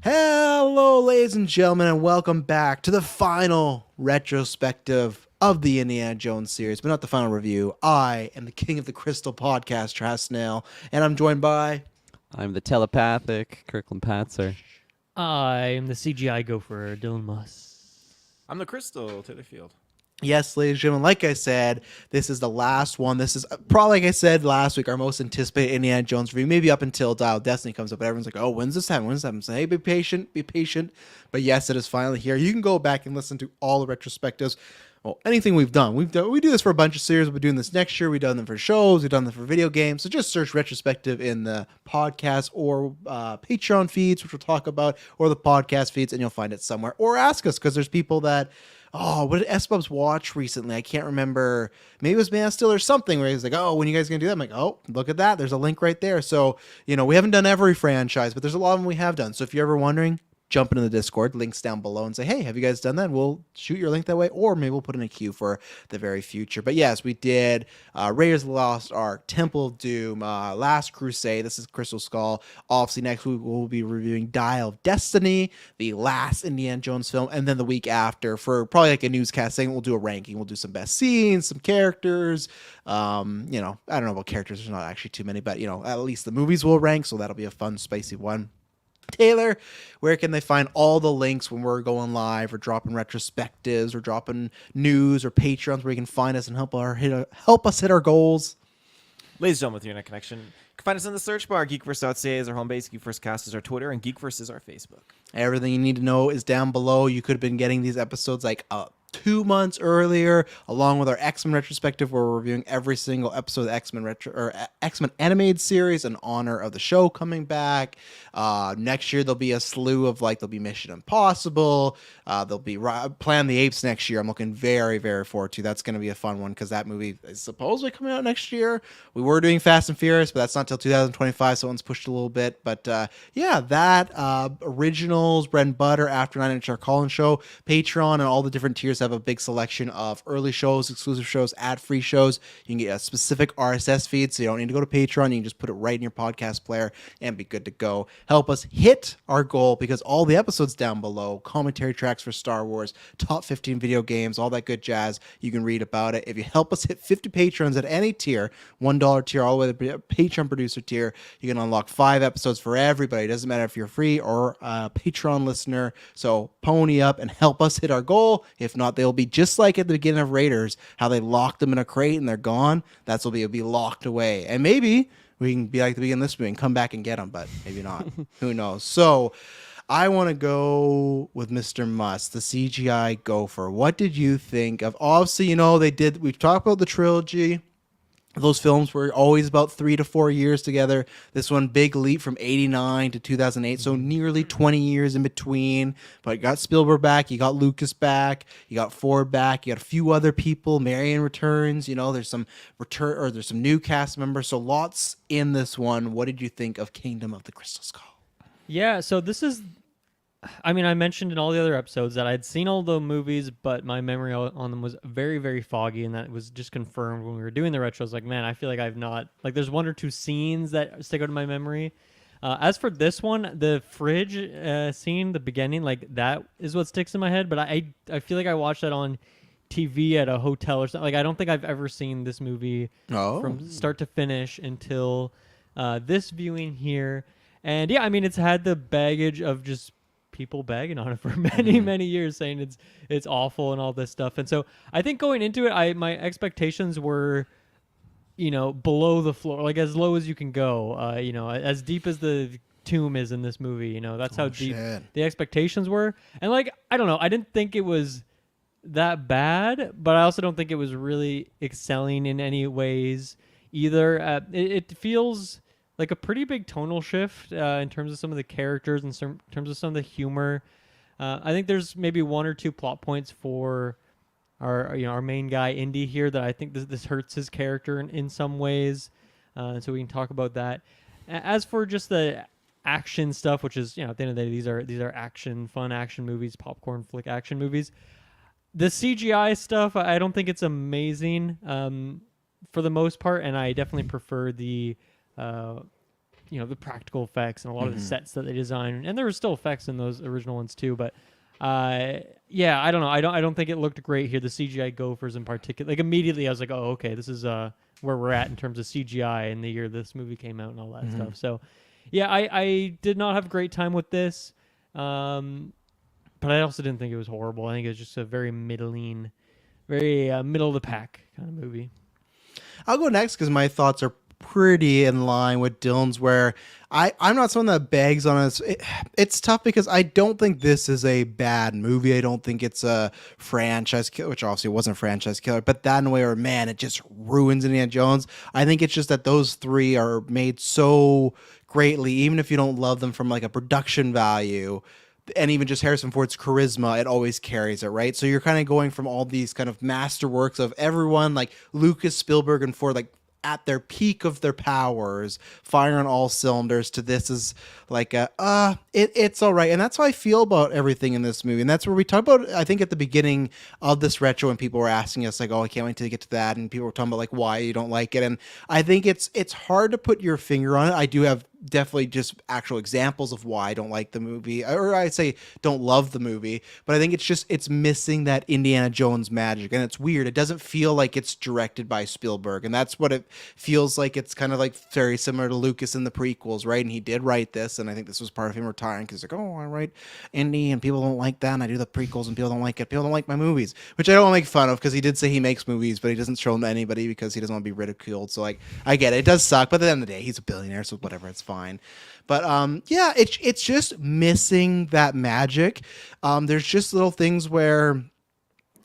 Hello, ladies and gentlemen, and welcome back to the final retrospective of the Indiana Jones series, but not the final review. I am the King of the Crystal podcast, Trash Snail, and I'm joined by... I'm the telepathic Kirkland Patzer. I'm the CGI gopher, Dylan Muss. I'm the Crystal Taylorfield. Yes, ladies and gentlemen, like I said, this is the last one. This is probably, like I said last week, our most anticipated Indiana Jones review, maybe up until Dial of Destiny comes up, but everyone's like, oh, when's this happen? When's this happen? So, hey, be patient, be patient. But yes, it is finally here. You can go back and listen to all the retrospectives. Well, anything we've done. We do this for a bunch of series. We'll be doing this next year. We've done them for shows. We've done them for video games. So just search retrospective in the podcast or Patreon feeds, which we'll talk about, or the podcast feeds, and you'll find it somewhere. Or ask us, because there's people that... Oh, what did S-Bubs watch recently? I can't remember. Maybe it was Man of Steel or something where he's like, oh, when are you guys going to do that? I'm like, oh, look at that. There's a link right there. So, we haven't done every franchise, but there's a lot of them we have done. So if you're ever wondering, jump into the Discord, links down below, and say, hey, have you guys done that? And we'll shoot your link that way, or maybe we'll put in a queue for the very future. But yes, we did Raiders of the Lost Ark, Temple of Doom, Last Crusade. This is Crystal Skull. Obviously, next week we'll be reviewing Dial of Destiny, the last Indiana Jones film, and then the week after, for probably like a newscast thing, we'll do a ranking. We'll do some best scenes, some characters. I don't know about characters. There's not actually too many, but at least the movies will rank, so that'll be a fun, spicy one. Taylor, where can they find all the links when we're going live or dropping retrospectives or dropping news or Patreons where you can find us and help us hit our goals? Ladies and gentlemen, with your internet connection, you can find us in the search bar. GeekVerse.ca is our home base. GeekVerseCast is our Twitter, and GeekVerse is our Facebook. Everything you need to know is down below. You could have been getting these episodes like 2 months earlier, along with our X-Men retrospective, where we're reviewing every single episode of the X-Men animated series in honor of the show coming back. Next year there'll be a slew of there'll be Mission Impossible. There'll be Planet of the Apes next year. I'm looking very, very forward to. That's going to be a fun one because that movie is supposedly coming out next year. We were doing Fast and Furious, but that's not till 2025, so one's pushed a little bit. But that originals, bread and butter, after 9 Inch Our Call-In Show, Patreon, and all the different tiers have a big selection of early shows, exclusive shows, ad-free shows. You can get a specific RSS feed, so you don't need to go to Patreon. You can just put it right in your podcast player and be good to go. Help us hit our goal, because all the episodes down below, commentary tracks for Star Wars, top 15 video games, all that good jazz, you can read about it. If you help us hit 50 patrons at any tier, $1 tier all the way to the Patreon producer tier, you can unlock 5 episodes for everybody. It doesn't matter if you're free or a Patreon listener. So pony up and help us hit our goal. If not, they'll be just like at the beginning of Raiders, how they locked them in a crate and they're gone. It'll be locked away. And maybe we can be like the beginning of this movie and come back and get them, but maybe not. Who knows? So I want to go with Mr. Musk, the CGI gopher. What did you think of? Obviously, we've talked about the trilogy. Those films were always about 3 to 4 years together. This one, big leap from 89 to 2008, so nearly 20 years in between. But you got Spielberg back, you got Lucas back, you got Ford back, you got a few other people. Marion returns. There's some there's some new cast members. So lots in this one. What did you think of Kingdom of the Crystal Skull? Yeah, so this is... I mentioned in all the other episodes that I'd seen all the movies, but my memory on them was very, very foggy, and that was just confirmed when we were doing the retros. Like, man, I feel like I've not... there's 1 or 2 scenes that stick out in my memory. As for this one, the fridge scene, the beginning, that is what sticks in my head, but I feel like I watched that on TV at a hotel or something. I don't think I've ever seen this movie from start to finish until this viewing here. And yeah, it's had the baggage of just people bagging on it for many, many years, saying it's awful and all this stuff. And so I think going into it, my expectations were, below the floor, as low as you can go, as deep as the tomb is in this movie, that's how deep the expectations were. And I don't know, I didn't think it was that bad, but I also don't think it was really excelling in any ways either. It feels like a pretty big tonal shift in terms of some of the characters and in terms of some of the humor. I think there's maybe 1 or 2 plot points for our main guy Indy here that I think this hurts his character in some ways. So we can talk about that. As for just the action stuff, which is at the end of the day, these are fun action movies, popcorn flick action movies. The CGI stuff, I don't think it's amazing for the most part, and I definitely prefer the the practical effects and a lot of the sets that they designed, and there were still effects in those original ones too. But yeah, I don't know. I don't think it looked great here. The CGI gophers in particular, like immediately I was like, oh, okay, this is where we're at in terms of CGI in the year this movie came out and all that stuff. So yeah, I did not have a great time with this. But I also didn't think it was horrible. I think it was just a very middling, very middle of the pack kind of movie. I'll go next because my thoughts are pretty in line with Dylan's, where I'm not someone that begs on us. It's tough because I don't think this is a bad movie. I don't think it's a franchise killer, which obviously wasn't a franchise killer, but that in a way where, man, it just ruins Indiana Jones. I think it's just that those three are made so greatly, even if you don't love them from like a production value, and even just Harrison Ford's charisma, it always carries it, right? So you're kind of going from all these kind of masterworks of everyone like Lucas, Spielberg, and Ford, like at their peak of their powers, firing on all cylinders, to this is like it's all right. And that's how I feel about everything in this movie. And that's where we talk about, I think at the beginning of this retro, when people were asking us like, oh, I can't wait to get to that. And people were talking about like why you don't like it. And I think it's hard to put your finger on it. I do have definitely just actual examples of why I don't like the movie, or I'd say don't love the movie, but I think it's missing that Indiana Jones magic. And it's weird. It doesn't feel like it's directed by Spielberg. And that's what it feels like. It's kind of like very similar to Lucas in the prequels, right? And he did write this, and I think this was part of him retiring because he's like, oh, I write Indy and people don't like that, and I do the prequels and people don't like it. People don't like my movies, which I don't make fun of because he did say he makes movies, but he doesn't show them to anybody because he doesn't want to be ridiculed. So like, I get it. It does suck, but at the end of the day, he's a billionaire, so whatever, it's fine. But yeah, it's just missing that magic. There's just little things where,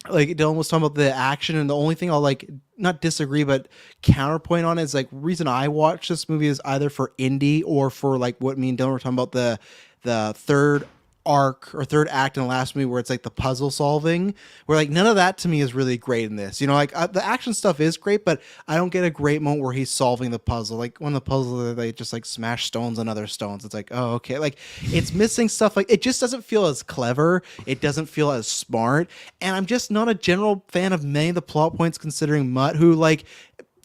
like Dylan was talking about the action, and the only thing I'll like not disagree but counterpoint on is like, reason I watch this movie is either for Indy or for like what me and Dylan were talking about, the third arc or third act in the last movie where it's like the puzzle solving, where like none of that to me is really great in this. Like the action stuff is great, but I don't get a great moment where he's solving the puzzle. Like when the puzzle, they just like smash stones on other stones. It's like, oh, okay. Like it's missing stuff. Like it just doesn't feel as clever. It doesn't feel as smart. And I'm just not a general fan of many of the plot points, considering Mutt, who like,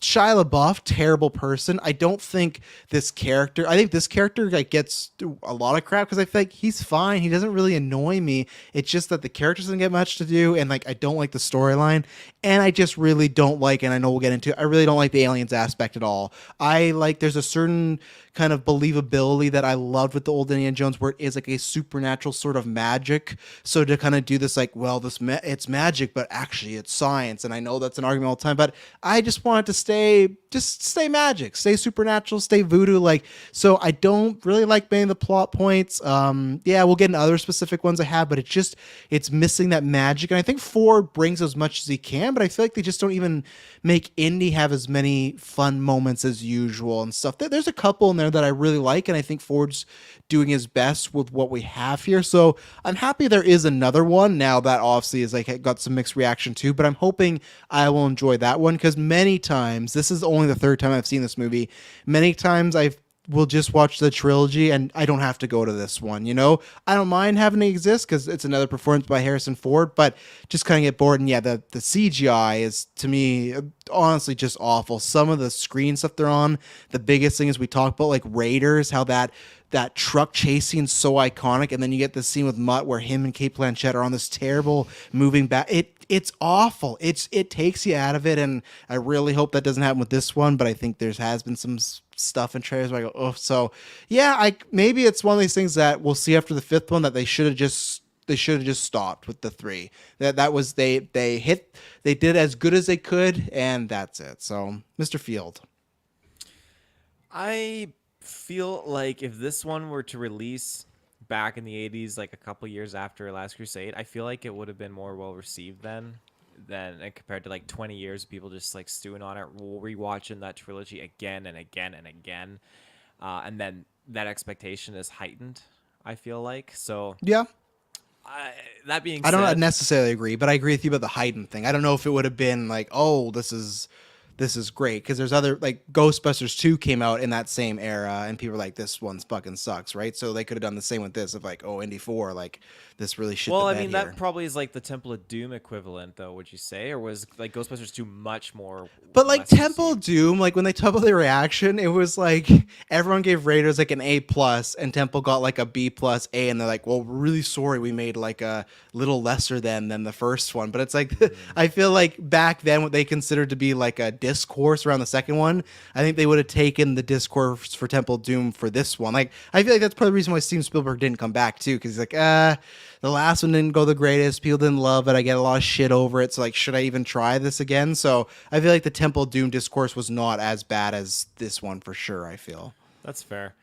Shia LaBeouf, terrible person. I think this character like gets a lot of crap because I feel like he's fine. He doesn't really annoy me. It's just that the character doesn't get much to do, and like I don't like the storyline, and I just really don't like, and I know we'll get into it, I really don't like the aliens aspect at all. There's a certain kind of believability that I loved with the old Indiana Jones, where it is like a supernatural sort of magic. So to kind of do this like, well, it's magic, but actually it's science. And I know that's an argument all the time, but I just want it to stay magic, stay supernatural, stay voodoo. Like, so I don't really like many of the plot points. Yeah, we'll get into other specific ones I have, but it's missing that magic. And I think Ford brings as much as he can, but I feel like they just don't even make Indy have as many fun moments as usual and stuff. There's a couple in there that I really like, and I think Ford's doing his best with what we have here. So I'm happy there is another one now that obviously is like got some mixed reaction too, but I'm hoping I will enjoy that one, because many times, this is only the third time I've seen this movie, many times I will just watch the trilogy and I don't have to go to this one. I don't mind having it exist because it's another performance by Harrison Ford, but just kind of get bored. And yeah, the CGI is, to me, honestly just awful. Some of the screen stuff they're on, the biggest thing is we talked about like Raiders, how that truck chase scene's so iconic, and then you get this scene with Mutt where him and Kate Blanchett are on this terrible moving back. It's awful. It takes you out of it, and I really hope that doesn't happen with this one. But I think there has been some stuff in trailers where I go, oh, so yeah, maybe it's one of these things that we'll see after the fifth one that they should have just stopped with the three. That was they did as good as they could, and that's it. So, Mr. Field, I feel like if this one were to release back in the 80s, like a couple years after Last Crusade, I feel like it would have been more well received then compared to like 20 years of people just like stewing on it, rewatching that trilogy again and again and again, and then that expectation is heightened, I feel like. So yeah. That being said, said, I don't necessarily agree, but I agree with you about the heightened thing. I don't know if it would have been like, oh, this is this is great, because there's other, like, Ghostbusters 2 came out in that same era and people were like, this one's fucking sucks, right? So they could have done the same with this of like, oh, Indy 4, like, this really shit Well, the I bed mean, here. that probably is like the Temple of Doom equivalent, though. Would you say, or was like Ghostbusters 2 much more? But like less Temple of received? Doom, like when they talk about the reaction, it was like everyone gave Raiders like an A plus, and Temple got like a B plus A, and they're like, "Well, we're really sorry we made like a little lesser than the first one." But it's like I feel like back then what they considered to be like a discourse around the second one, I think they would have taken the discourse for Temple of Doom for this one. Like I feel like that's part of the reason why Steven Spielberg didn't come back too, because he's like, the last one didn't go the greatest. People didn't love it. I get a lot of shit over it. So like, should I even try this again? So I feel like the Temple of Doom discourse was not as bad as this one for sure. I feel. That's fair.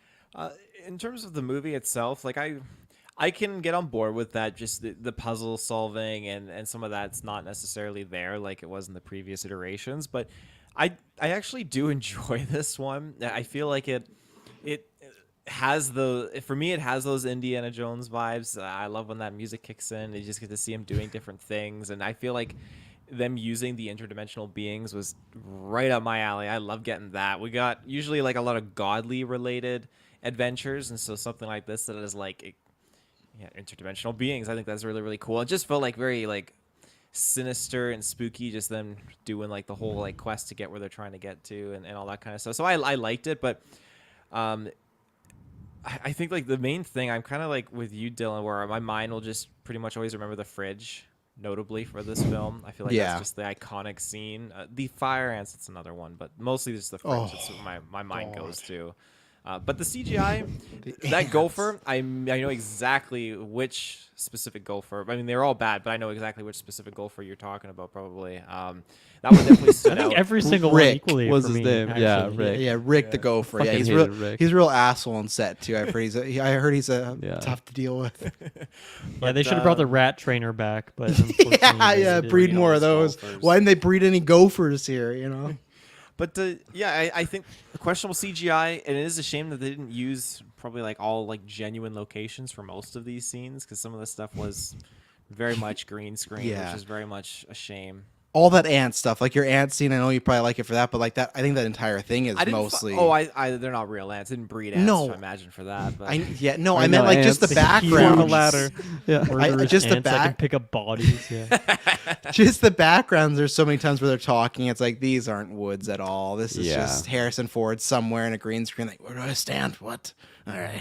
In terms of the movie itself, like I can get on board with that. Just the puzzle solving and some of that's not necessarily there like it was in the previous iterations. But I actually do enjoy this one. I feel like it has for me it has those Indiana Jones vibes. I love when that music kicks in. You just get to see him doing different things, and I feel like them using the interdimensional beings was right up my alley. I love getting that. We got usually like a lot of godly related adventures, and so something like this that is like interdimensional beings, I think that's really, really cool. It just felt like very like sinister and spooky, just them doing like the whole like quest to get where they're trying to get to and all that kind of stuff. So I liked it, but I think like the main thing, I'm kind of like with you, Dylan, where my mind will just pretty much always remember the fridge, notably for this film. I feel like that's just the iconic scene. The fire ants, it's another one, but mostly just the fridge. That's what my mind goes to. But the CGI, that gopher, I know exactly which specific gopher. I mean, they're all bad, but I know exactly which specific gopher you're talking about, probably. That one definitely stood I think out. every single Rick one equally was for his me, name. Yeah, actually. Rick. Yeah, Rick the Gopher. Yeah, Fucking he's hated real. Rick. He's a real asshole on set too. I've heard I heard he's tough to deal with. Yeah, they should have brought the rat trainer back, but unfortunately they didn't. breed more of those those. gophers. Why didn't they breed any gophers here? You know. But I think questionable CGI, and it is a shame that they didn't use probably like all like genuine locations for most of these scenes, because some of the stuff was very much green screen, Yeah. which is very much a shame. All that ant stuff, like your ant scene, I know you probably like it for that, but like that, I think that entire thing is mostly. They're not real ants. They didn't breed ants. No. I imagine for that. But I I meant know like just the ants. background. Form a ladder. Yeah. Murderous just the ants that can back- pick up bodies. Yeah. Just the backgrounds. There's so many times where they're talking. It's like these aren't woods at all. This is Yeah. just Harrison Ford somewhere in a green screen. Like, where do I stand? What? All right.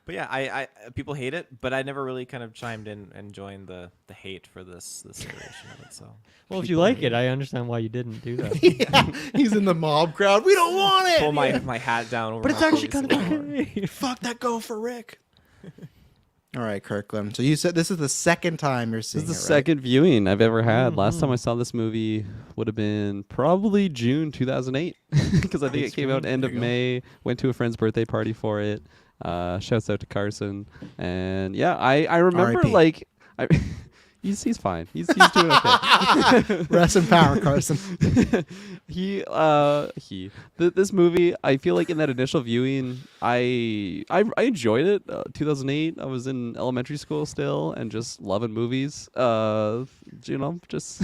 But yeah, I people hate it, but I never really kind of chimed in and joined the hate for this iteration of it. So Well, if you like it, I understand why you didn't do that. Yeah, he's in the mob crowd. We don't want it. pull my hat down over. But it's my actually face kind a of little more. okay. Fuck that Gopher Rick. All right, Kirkland. So you said this is the second time you're This seeing is the it, right? second viewing I've ever had. Last time I saw this movie would have been probably June 2008, because I think it came out end of May. Went to a friend's birthday party for it. Shouts out to Carson. And yeah, I remember R.I.P. like he's fine. He's doing okay. Rest in power, Carson. This movie, I feel like in that initial viewing, I enjoyed it. 2008, I was in elementary school still and just loving movies. Just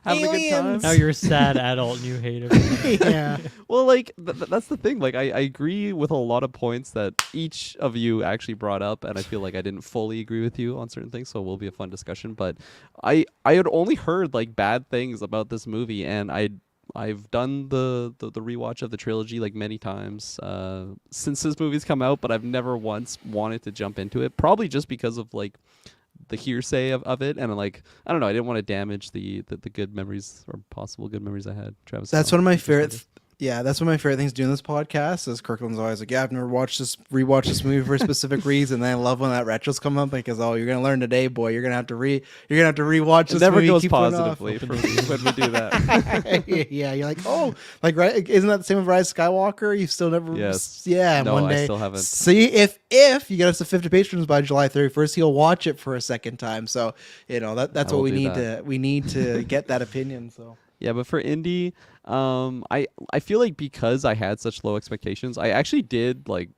having a good time. Aliens. Now you're a sad adult and you hate it. Yeah. Well, like that's the thing. Like I agree with a lot of points that each of you actually brought up, and I feel like I didn't fully agree with you on certain things. So it will be a fun discussion. But I had only heard like bad things about this movie, and I've done the rewatch of the trilogy like many times since this movie's come out, but I've never once wanted to jump into it. Probably just because of like the hearsay of it, and like I don't know, I didn't want to damage the good memories or possible good memories I had. Travis, That's one of my favorite. Yeah, that's one of my favorite things doing this podcast is Kirkland's always like, yeah, I've never rewatched this movie for a specific reason. And I love when that retro's come up because, oh, you're gonna learn today, boy. You're gonna have to rewatch this It never movie. goes keep putting off. positively for me when we do that. Yeah, you're like, oh, like right? Isn't that the same with Rise of Skywalker? You still never. Yes. Yeah. No, one I day. still haven't. See if you get us to 50 patrons by July 31st, he'll watch it for a second time. So that's I what will we do need that. to get that opinion. So. Yeah, but for indie, I feel like because I had such low expectations, I actually did like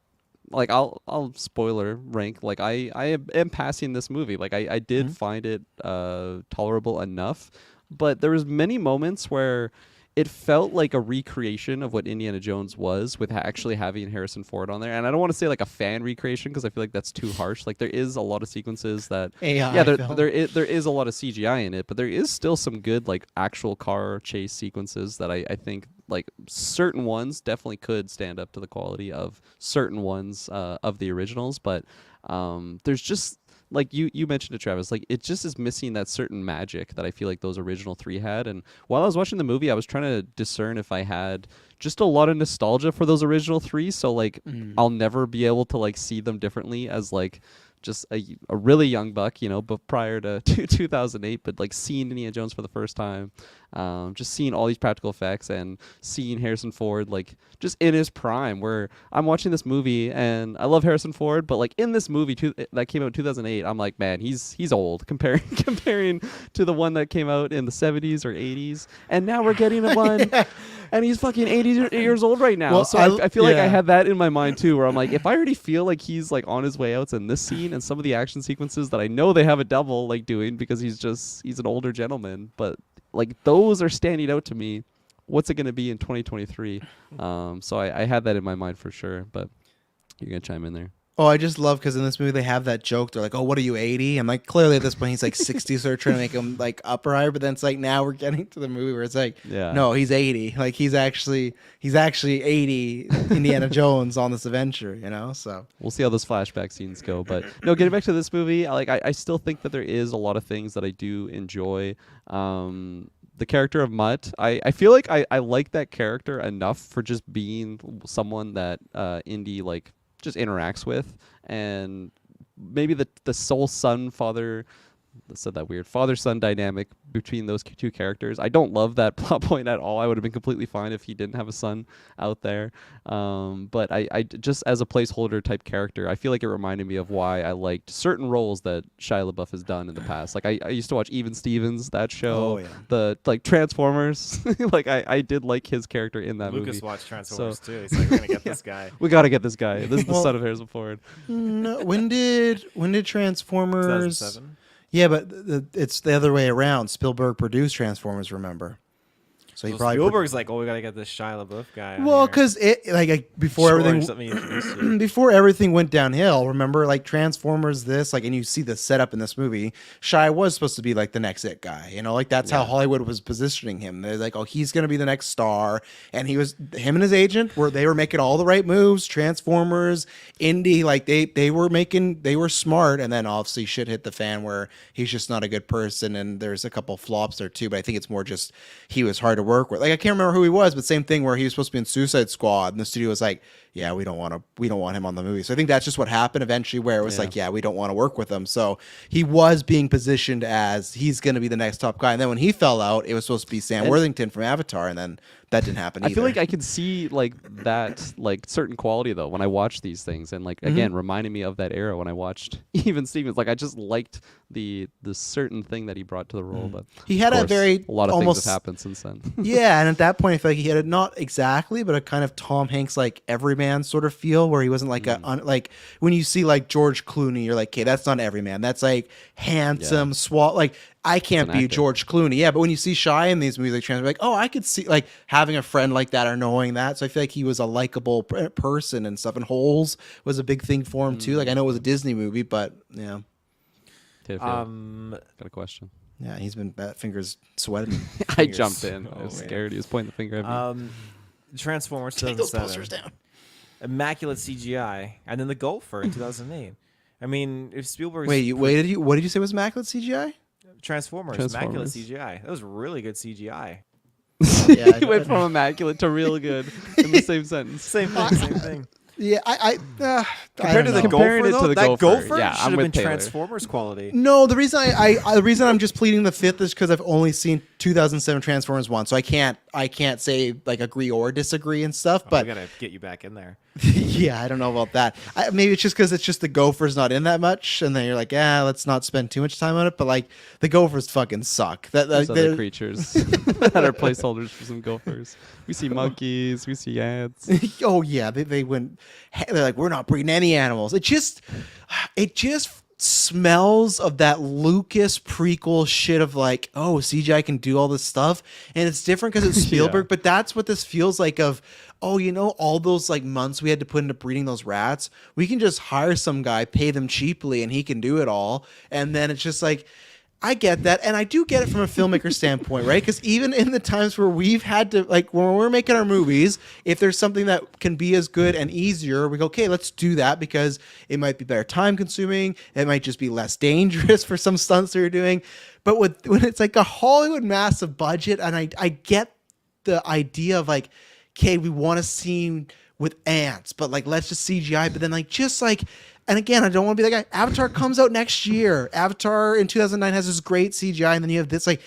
I'll spoiler rank, like I am passing this movie. Like I did find it tolerable enough, but there was many moments where it felt like a recreation of what Indiana Jones was, with actually having Harrison Ford on there. And I don't want to say like a fan recreation, because I feel like that's too harsh. Like there is a lot of sequences that AI yeah, film. there is a lot of CGI in it, but there is still some good like actual car chase sequences that I think like certain ones definitely could stand up to the quality of certain ones of the originals. But there's just, like you mentioned it, Travis, like it just is missing that certain magic that I feel like those original three had. And while I was watching the movie, I was trying to discern if I had just a lot of nostalgia for those original three, so like I'll never be able to like see them differently as like just a really young buck, you know, but prior to 2008, but like seeing Indiana Jones for the first time, just seeing all these practical effects and seeing Harrison Ford like just in his prime, where I'm watching this movie and I love Harrison Ford, but like in this movie that came out in 2008, I'm like, man, he's old comparing to the one that came out in the 70s or 80s, and now we're getting a one. Yeah. And he's fucking 80 years old right now. Well, So I feel like I yeah. had that in my mind too, where I'm like, if I already feel like he's like on his way out in this scene and some of the action sequences that I know they have a double like doing, because he's an older gentleman, but like those are standing out to me. What's it going to be in 2023? So I had that in my mind for sure, but you're going to chime in there. Oh, I just love because in this movie they have that joke. They're like, "Oh, what are you, 80?" I'm like, clearly at this point he's like 60, so they're trying to make him like up or higher. But then it's like now we're getting to the movie where it's like, Yeah. no, he's 80. Like he's actually 80. Indiana Jones on this adventure, you know. So We'll see how those flashback scenes go. But no, getting back to this movie, I still think that there is a lot of things that I do enjoy. The character of Mutt, I feel like I like that character enough for just being someone that Indy like just interacts with, and maybe the soul son father, said that weird father son dynamic between those two characters. I don't love that plot point at all. I would have been completely fine if he didn't have a son out there. But I just as a placeholder type character, I feel like it reminded me of why I liked certain roles that Shia LaBeouf has done in the past. Like I used to watch Even Stevens, that show, Oh, yeah. the like Transformers. Like I did like his character in that Lucas movie. watched Transformers too. He's like, we're gonna get this guy. We got to get this guy. This is the Well- son of Harrison Ford. no, when did Transformers? 2007. Yeah, but it's the other way around. Spielberg produced Transformers. Remember? So he So probably Spielberg's like, oh, we gotta get this Shia LaBeouf guy. on well, here. because it like before George, everything let me introduce you. before everything went downhill, remember, like Transformers, this, like, and you see the setup in this movie. Shia was supposed to be like the next it guy, you know, like that's how Hollywood was positioning him. They're like, oh, he's gonna be the next star, and him and his agent were making all the right moves. Transformers, Indy, like they were smart, and then obviously shit hit the fan where he's just not a good person, and there's a couple flops there too. But I think it's more just he was hard to work with. Like I can't remember who he was, but same thing where he was supposed to be in Suicide Squad, and the studio was like, yeah, we don't want him on the movie. So I think that's just what happened eventually, where it was like, yeah, we don't want to work with him. So he was being positioned as he's going to be the next top guy. And then when he fell out, it was supposed to be Sam Worthington from Avatar, and then that didn't happen either. I feel like I can see like that like certain quality though when I watch these things, and like again reminding me of that era when I watched Even Stevens. Like I just liked the certain thing that he brought to the role. But He had of a course, very a lot of almost things have happened since then. yeah, and at that point, I feel like he had a, not exactly, but a kind of Tom Hanks like everyman sort of feel, where he wasn't like like when you see like George Clooney, you're like, okay, that's not everyman. That's like handsome, like I can't an be actor. George Clooney. Yeah, but when you see Shia in these movies, like Trans, like, oh, I could see like having a friend like that or knowing that. So I feel like he was a likable person and stuff. And Holes was a big thing for him too. Like I know it was a Disney movie, but yeah, Got a question. yeah, he's been fingers sweating. I jumped in. I Oh, was man. scared. He was pointing the finger at me. Transformers Take those posters 2007. down. Immaculate CGI, and then The Gopher in 2008. I mean, if Spielberg's What did you say was immaculate CGI? Transformers, immaculate CGI. That was really good CGI. Yeah, He went from immaculate to real good in the same sentence. Same thing, same thing. Yeah, I Compared to the Comparing Gopher, it to though, the that Gopher, Gopher yeah, should I'm have with been Taylor. Transformers quality. No, the reason the reason I'm just pleading the fifth is because I've only seen 2007 Transformers 1, so I can't say like agree or disagree and stuff. We But gotta get you back in there. yeah, I don't know about that. Maybe it's just because it's just the Gophers not in that much, and then you're like, let's not spend too much time on it. But like the Gophers fucking suck. There's other they're- creatures that are placeholders for some gophers. We see monkeys. We see ants. oh yeah, they went. They're like, we're not breeding any animals. It just smells of that Lucas prequel shit of like, oh, CGI can do all this stuff, and it's different because it's Spielberg. But that's what this feels like. Of oh, all those like months we had to put into breeding those rats, we can just hire some guy, pay them cheaply, and he can do it all. And then it's just like, I get that, and I do get it from a filmmaker standpoint, right? Because even in the times where we've had to, like, when we're making our movies, if there's something that can be as good and easier, we go, okay, let's do that because it might be better time consuming. It might just be less dangerous for some stunts that you're doing. But when it's like a Hollywood massive budget, and I get the idea of like, okay, we want a scene with ants, but like, let's just CGI. But then like, just like, and again, I don't want to be that guy. Avatar comes out next year. Avatar in 2009 has this great CGI, and then you have this like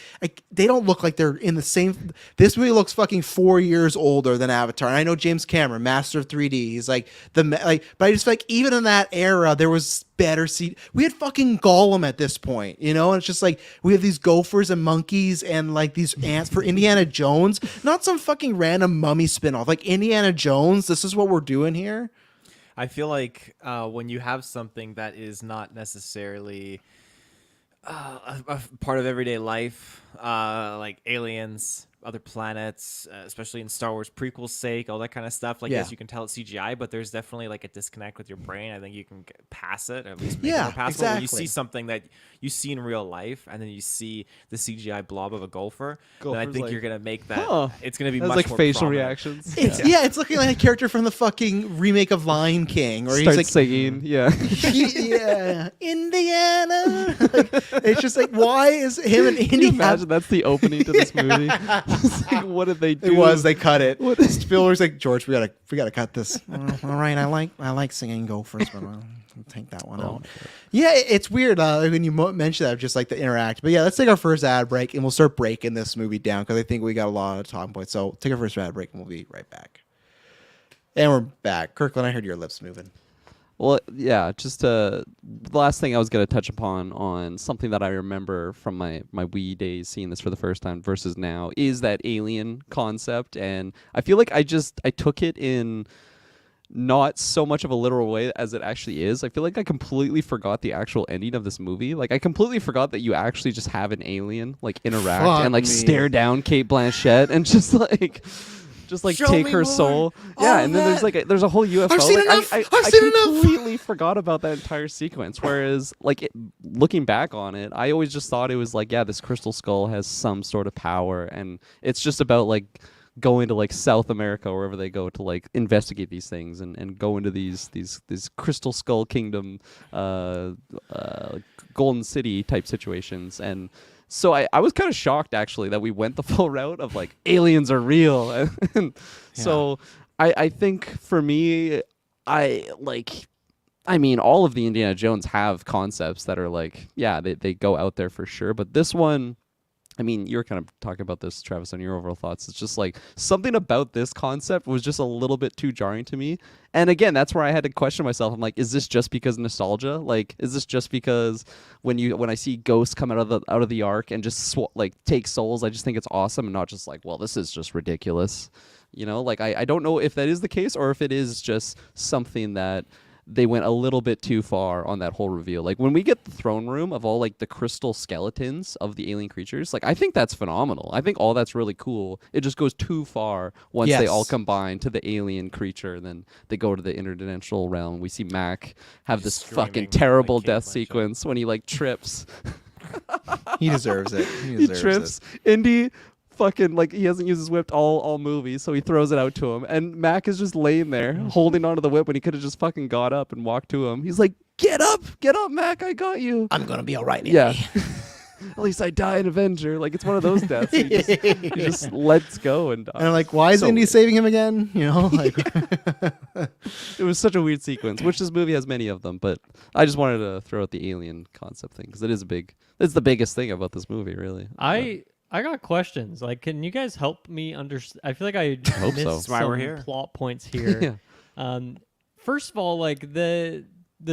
they don't look like they're in the same. This movie looks fucking 4 years older than Avatar. And I know James Cameron, master of 3D. He's like but I just feel like even in that era, there was better we had fucking Gollum at this point, and it's just like we have these gophers and monkeys and like these ants for Indiana Jones, not some fucking random mummy spinoff. Like Indiana Jones, this is what we're doing here. I feel like when you have something that is not necessarily a part of everyday life, like aliens, other planets, especially in Star Wars prequels sake, all that kind of stuff. Like, yes, you can tell it's CGI, but there's definitely like a disconnect with your brain. I think you can pass it, or at least make it more passable. Exactly. When you see something that you see in real life, and then you see the CGI blob of a gopher, then I think you're gonna make that. It's gonna be much like more facial prominent. reactions. It's looking like a character from the fucking remake of Lion King, or he's Starts like singing, yeah. yeah, Indiana. Like, it's just like, why is him and Can you Indiana? imagine that's the opening to this movie? It's like, what did they do? It was. They cut it. Spielberg's like, George, we gotta cut this. All right, I like singing gophers, but I'll take that one out. Yeah, it's weird when you mention that, just like the interact. But yeah, let's take our first ad break, and we'll start breaking this movie down because I think we got a lot of talking points. So take our first ad break, and we'll be right back. And we're back. Kirkland, I heard your lips moving. Well, yeah, just the last thing I was going to touch upon on something that I remember from my Wii days seeing this for the first time versus now is that alien concept. And I feel like I took it in not so much of a literal way as it actually is. I feel like I completely forgot the actual ending of this movie. Like, I completely forgot that you actually just have an alien, like, interact and, like, stare down Cate Blanchett and just, like... Show take me her more. soul. Yeah, and then there's a whole UFO. I've seen enough. I completely forgot about that entire sequence. Whereas, looking back on it, I always just thought it was like, yeah, this crystal skull has some sort of power, and it's just about like going to like South America, wherever they go to like investigate these things and go into these crystal skull kingdom, golden city type situations. And so I was kind of shocked, actually, that we went the full route of, like, aliens are real. So I think, for me, all of the Indiana Jones have concepts that are, like, yeah, they go out there for sure. But this one, I mean, you were kind of talking about this, Travis, on your overall thoughts. It's just, like, something about this concept was just a little bit too jarring to me. And again, that's where I had to question myself. I'm like, is this just because nostalgia? Like, is this just because when I see ghosts come out of the ark and just take souls, I just think it's awesome and not just like, well, this is just ridiculous. Like, I don't know if that is the case or if it is just something that they went a little bit too far on that whole reveal. Like, when we get the throne room of all, like, the crystal skeletons of the alien creatures, like, I think that's phenomenal. I think all that's really cool. It just goes too far once they all combine to the alien creature, and then they go to the interdimensional realm. We see Mac have this fucking terrible death sequence when he, like, trips. He deserves it. He trips. Indy... fucking, like, he hasn't used his whip all movie, so he throws it out to him, and Mac is just laying there holding onto the whip when he could have just fucking got up and walked to him. He's like, get up, Mac, I got you. I'm gonna be all right. Yeah. At least I die an Avenger. Like, it's one of those deaths. He just lets go and dies. And I'm like, why is Indy saving him again? Like it was such a weird sequence, which this movie has many of them, but I just wanted to throw out the alien concept thing because it's the biggest thing about this movie, really. I got questions. Like, can you guys help me understand? I feel like I hope missed so. That's why we're some here. plot points here. First of all, like the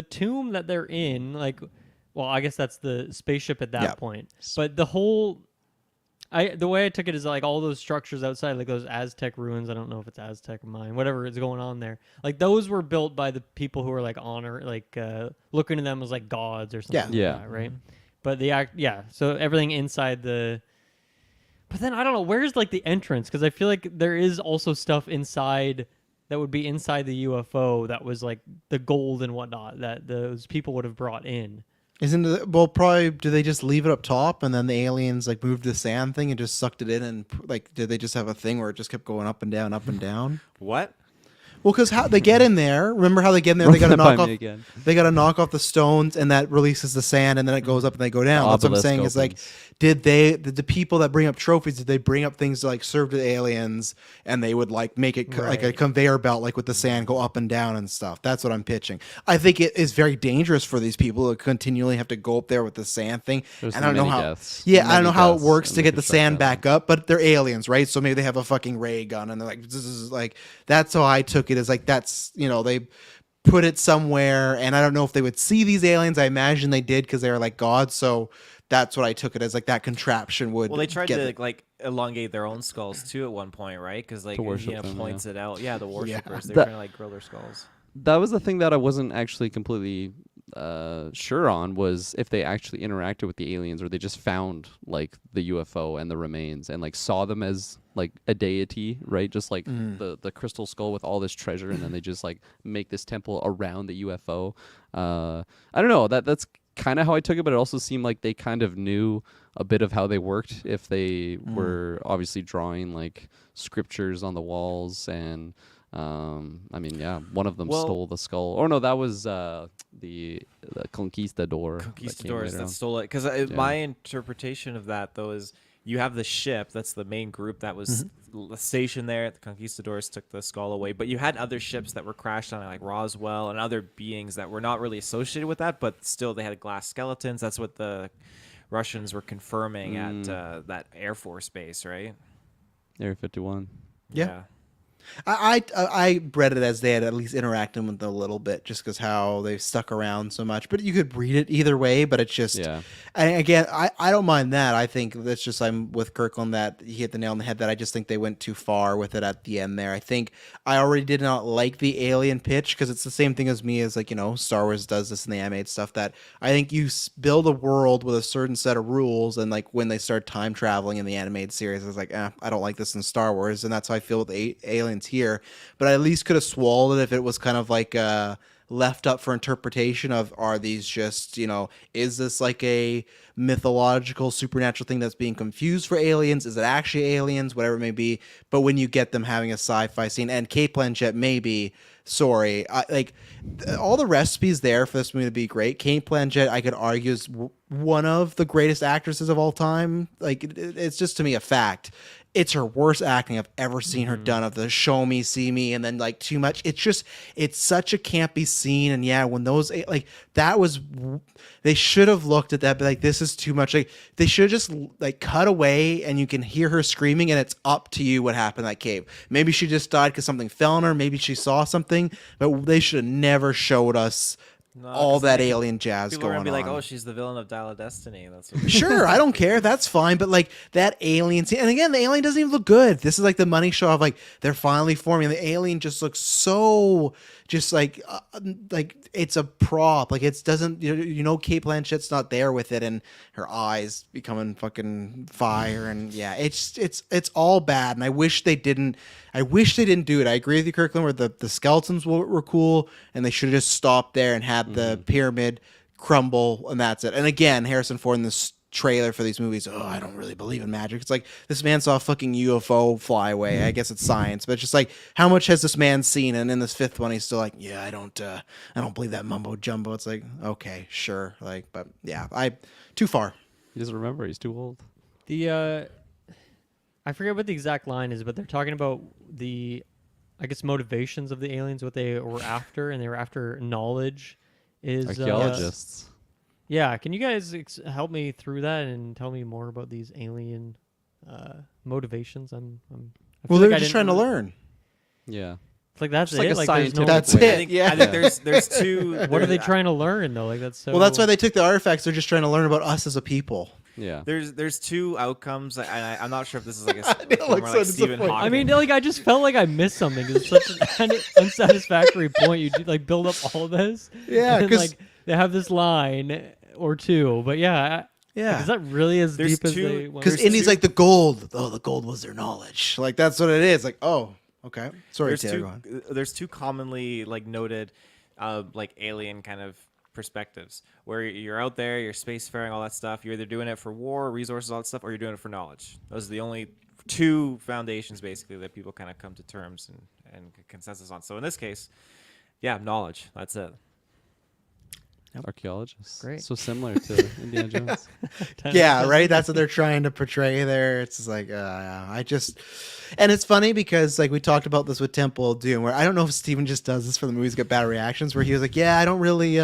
tomb that they're in, like, well, I guess that's the spaceship at that point. But the whole The way I took it is like all those structures outside, like those Aztec ruins. I don't know if it's Aztec or mine, whatever is going on there. Like those were built by the people who were like looking at them as like gods or something. Yeah. Like that, right. But so everything inside the. But then I don't know where's like the entrance, because I feel like there is also stuff inside that would be inside the UFO that was like the gold and whatnot that those people would have brought in. Isn't it, well, probably, do they just leave it up top and then the aliens like moved the sand thing and just sucked it in, and like, did they just have a thing where it just kept going up and down, up and down? What? Well, because how they get in there, remember how they get in there? Run They got to that by knock off. me again. They got to knock off the stones, and that releases the sand, and then it goes up and they go down. That's what I'm Obelisk saying. Is like, opens. did the people that bring up trophies? Did they bring up things to like serve to the aliens, and they would like make it like a Right. conveyor belt, like with the sand go up and down and stuff? That's what I'm pitching. I think it is very dangerous for these people to continually have to go up there with the sand thing. There's I don't know many how. deaths. Yeah, I don't Many know how it deaths works in to get the Retrospective. sand back up, but they're aliens, right? So maybe they have a fucking ray gun, and they're like, this is like, that's how I took it. Is like, that's, they put it somewhere, and I don't know if they would see these aliens. I imagine they did because they were like gods. So that's what I took it as, like that contraption would. Well, they tried get to it. like elongate their own skulls too at one point, right? Because like To worship Indiana them, points it out. Yeah, the worshippers. They're That- trying to like grow their skulls. That was the thing that I wasn't actually completely sure on, was if they actually interacted with the aliens, or they just found like the UFO and the remains and like saw them as like a deity, right? Just like the crystal skull with all this treasure, and then they just like make this temple around the UFO. I don't know. That's kind of how I took it, but it also seemed like they kind of knew a bit of how they worked, if they were obviously drawing like scriptures on the walls. And I mean, yeah, one of them Well- stole the skull. Or no, that was the conquistador. Conquistadors that that came stole it. Because my interpretation of that though is you have the ship. That's the main group that was stationed there. The conquistadors took the skull away, but you had other ships that were crashed on, like Roswell, and other beings that were not really associated with that, but still they had glass skeletons. That's what the Russians were confirming at that Air Force base, right? Area 51. Yeah. I read it as they had at least interacted with it a little bit, just because how they stuck around so much. But you could read it either way. But it's just, Yeah. and again, I don't mind that. I think that's just, I'm with Kirk on that. He hit the nail on the head. That I just think they went too far with it at the end there. I think I already did not like the alien pitch, because it's the same thing as me as like, Star Wars does this in the animated stuff, that I think you build a world with a certain set of rules, and like when they start time traveling in the animated series, I was like, I don't like this in Star Wars, and that's how I feel with the aliens here. But I at least could have swallowed it if it was kind of like left up for interpretation of, are these just, is this like a mythological supernatural thing that's being confused for aliens? Is it actually aliens? Whatever it may be. But when you get them having a sci-fi scene, and Kate Blanchett, maybe, sorry, all the recipes there for this movie to be great. Kate Blanchett, I could argue, is one of the greatest actresses of all time. Like, it's just, to me, a fact. It's her worst acting I've ever seen her done, of the show me, see me, and then like too much. It's such a campy scene. And yeah, when those, like, that was, they should have looked at that, but like, this is too much. Like, they should just like cut away, and you can hear her screaming, and it's up to you what happened in that cave. Maybe she just died because something fell on her. Maybe she saw something, but they should have never showed us No, all 'cause that they- alien jazz People are going gonna be on. like, "Oh, she's the villain of Dial of Destiny." That's what Sure, I don't care. That's fine. But like that alien scene, and again, the alien doesn't even look good. This is like the money show of like they're finally forming. The alien just looks so just like it's a prop. Like it doesn't. Kate Blanchett's not there with it, and her eyes becoming fucking fire, and yeah, it's all bad. And I wish they didn't. I wish they didn't do it. I agree with you, Kirkland, where the skeletons were cool, and they should have just stopped there and had the pyramid crumble, and that's it. And again, Harrison Ford in this trailer for these movies, I don't really believe in magic. It's like, this man saw a fucking UFO fly away. I guess it's science, but it's just like, how much has this man seen? And in this fifth one, he's still like, yeah, I don't believe that mumbo jumbo. It's like, okay, sure, like, but yeah, too far. He doesn't remember. He's too old. I forget what the exact line is, but they're talking about the, I guess, motivations of the aliens, what they were after, and they were after knowledge. Is Archaeologists. yeah, can you guys help me through that and tell me more about these alien motivations? I feel They're like I just didn't trying to really- learn. Yeah. It's like that's Just like it. a Like there's no. scientific That's way. it. I think, Yeah. I think there's two. What are they trying to learn though? Like that's so. Well, that's why they took the artifacts. They're just trying to learn about us as a people. Yeah. there's two outcomes. I'm not sure if this is like a Neil looks so like Stephen disappointed. Hawking. I mean, like I just felt like I missed something because it's such an unsatisfactory point. You like build up all this, Yeah, and 'cause- like they have this line or two, but yeah, Yeah. is that really as There's deep as two- they? went? Because Indy's like the gold. Oh, the gold was their knowledge. Like that's what it is. Like, oh, okay. Sorry, there's Taylor. two go on. there's two commonly like noted like alien kind of perspectives where you're out there, you're spacefaring, all that stuff. You're either doing it for war, resources, all that stuff, or you're doing it for knowledge. Those are the only two foundations basically that people kind of come to terms and consensus on. So in this case, yeah, knowledge. That's it. Archaeologists. Great. So similar to Indiana Jones. Yeah, right. That's what they're trying to portray there. It's just like and it's funny because like we talked about this with Temple of Doom, where I don't know if Steven just does this for the movies to get bad reactions. Where he was like, "Yeah, I don't really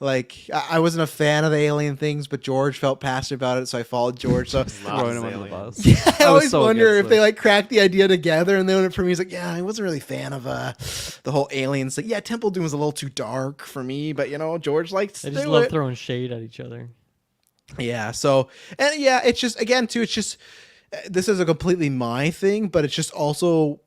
like I wasn't a fan of the alien things, but George felt passionate about it, so I followed George." So Throwing him under the aliens. bus. yeah, I I was always so wonder against if they it. like cracked the idea together, and then for me, he's like, "Yeah, I wasn't really a fan of the whole aliens thing. Yeah, Temple of Doom was a little too dark for me, but you know, George likes They to just do love it." throwing shade at each other. Yeah. So, and yeah, it's just, again, too, it's just, this is a completely my thing, but it's just also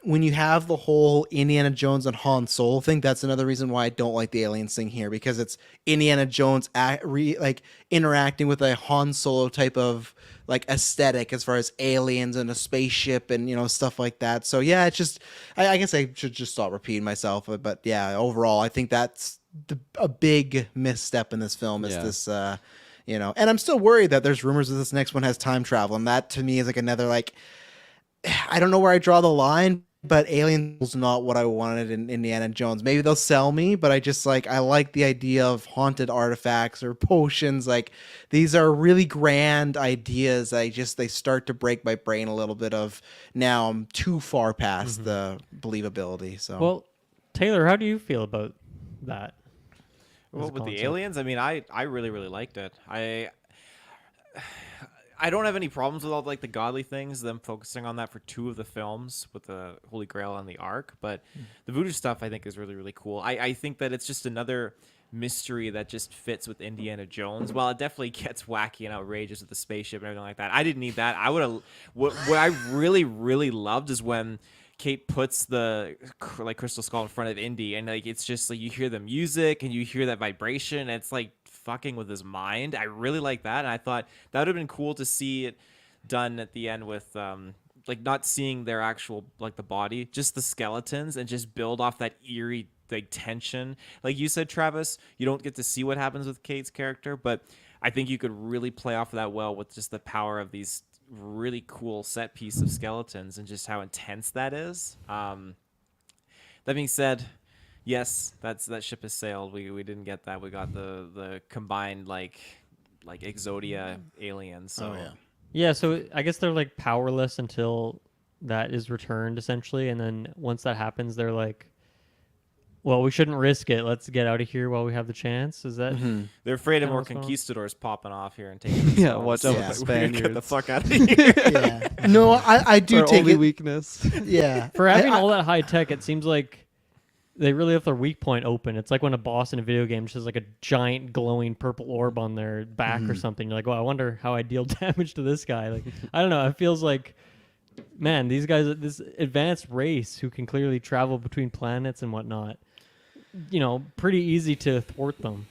when you have the whole Indiana Jones and Han Solo thing, that's another reason why I don't like the aliens thing here, because it's Indiana Jones like interacting with a Han Solo type of like aesthetic as far as aliens and a spaceship and, you know, stuff like that. So yeah, it's just, I guess I should just stop repeating myself, but yeah, overall, I think that's a big misstep in this film is Yeah. this, you know, and I'm still worried that there's rumors that this next one has time travel, and that to me is like another like, I don't know where I draw the line, but Alien was not what I wanted in Indiana Jones. Maybe they'll sell me, but I just like, I like the idea of haunted artifacts or potions. Like these are really grand ideas. They start to break my brain a little bit of now I'm too far past the believability. So Well, Taylor, how do you feel about that? Well, as a with the concept? aliens, I mean, I really really liked it. I don't have any problems with all like the godly things, them focusing on that for two of the films with the Holy Grail and the Ark, but the voodoo stuff I think is really really cool. I think that it's just another mystery that just fits with Indiana Jones. While it definitely gets wacky and outrageous with the spaceship and everything like that, I didn't need that. I would have what I really really loved is when Kate puts the like crystal skull in front of Indy, and like it's just like you hear the music and you hear that vibration, and it's like fucking with his mind. I really like that, and I thought that would have been cool to see it done at the end with like not seeing their actual like the body, just the skeletons, and just build off that eerie like tension. Like you said, Travis, you don't get to see what happens with Kate's character, but I think you could really play off of that well with just the power of these really cool set piece of skeletons and just how intense that is. That being said, yes, that ship has sailed. We didn't get that. We got the combined like Exodia aliens. So Yeah, so I guess they're like powerless until that is returned essentially, and then once that happens, they're like, well, we shouldn't risk it. Let's get out of here while we have the chance. Is that? they're afraid of Kinda more what's going on. conquistadors popping off here and taking. these Yeah, skulls. watch out with with the the We're gonna get Spaniards. the fuck out of here. yeah, no, I do Our take only it. weakness. Yeah, For having I- all that high tech, it seems like they really have their weak point open. It's like when a boss in a video game just has like a giant glowing purple orb on their back or something. You're like, well, I wonder how I deal damage to this guy. Like, I don't know. It feels like, man, these guys, this advanced race who can clearly travel between planets and whatnot, you know, pretty easy to thwart them.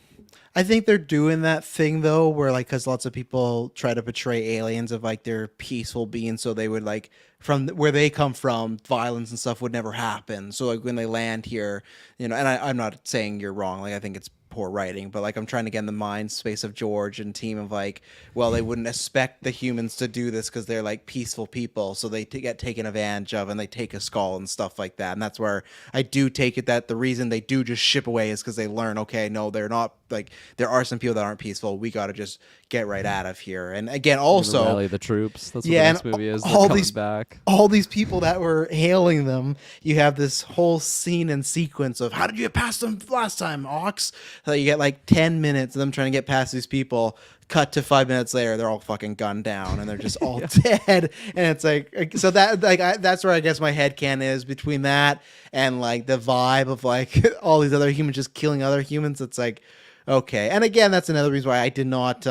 I think they're doing that thing though, where like, because lots of people try to portray aliens of like they're peaceful beings, so they would like from where they come from, violence and stuff would never happen. So like when they land here, you know, and I'm not saying you're wrong. Like I think it's poor writing, but like I'm trying to get in the mind space of George and team of like, well, they wouldn't expect the humans to do this because they're like peaceful people, so they get taken advantage of and they take a skull and stuff like that. And that's where I do take it that the reason they do just ship away is because they learn, okay, no, they're not, like there are some people that aren't peaceful. We got to just get right out of here. And again, also rally the troops. That's what Yeah, the next and movie is. all They're coming these- back. all these people that were hailing them, you have this whole scene and sequence of how did you get past them last time, Ox? So you get like 10 minutes of them trying to get past these people. Cut to 5 minutes later, they're all fucking gunned down and they're just all dead. And it's like, so that like that's where I guess my headcanon is between that and like the vibe of like all these other humans just killing other humans. It's like, okay. And again, that's another reason why I did not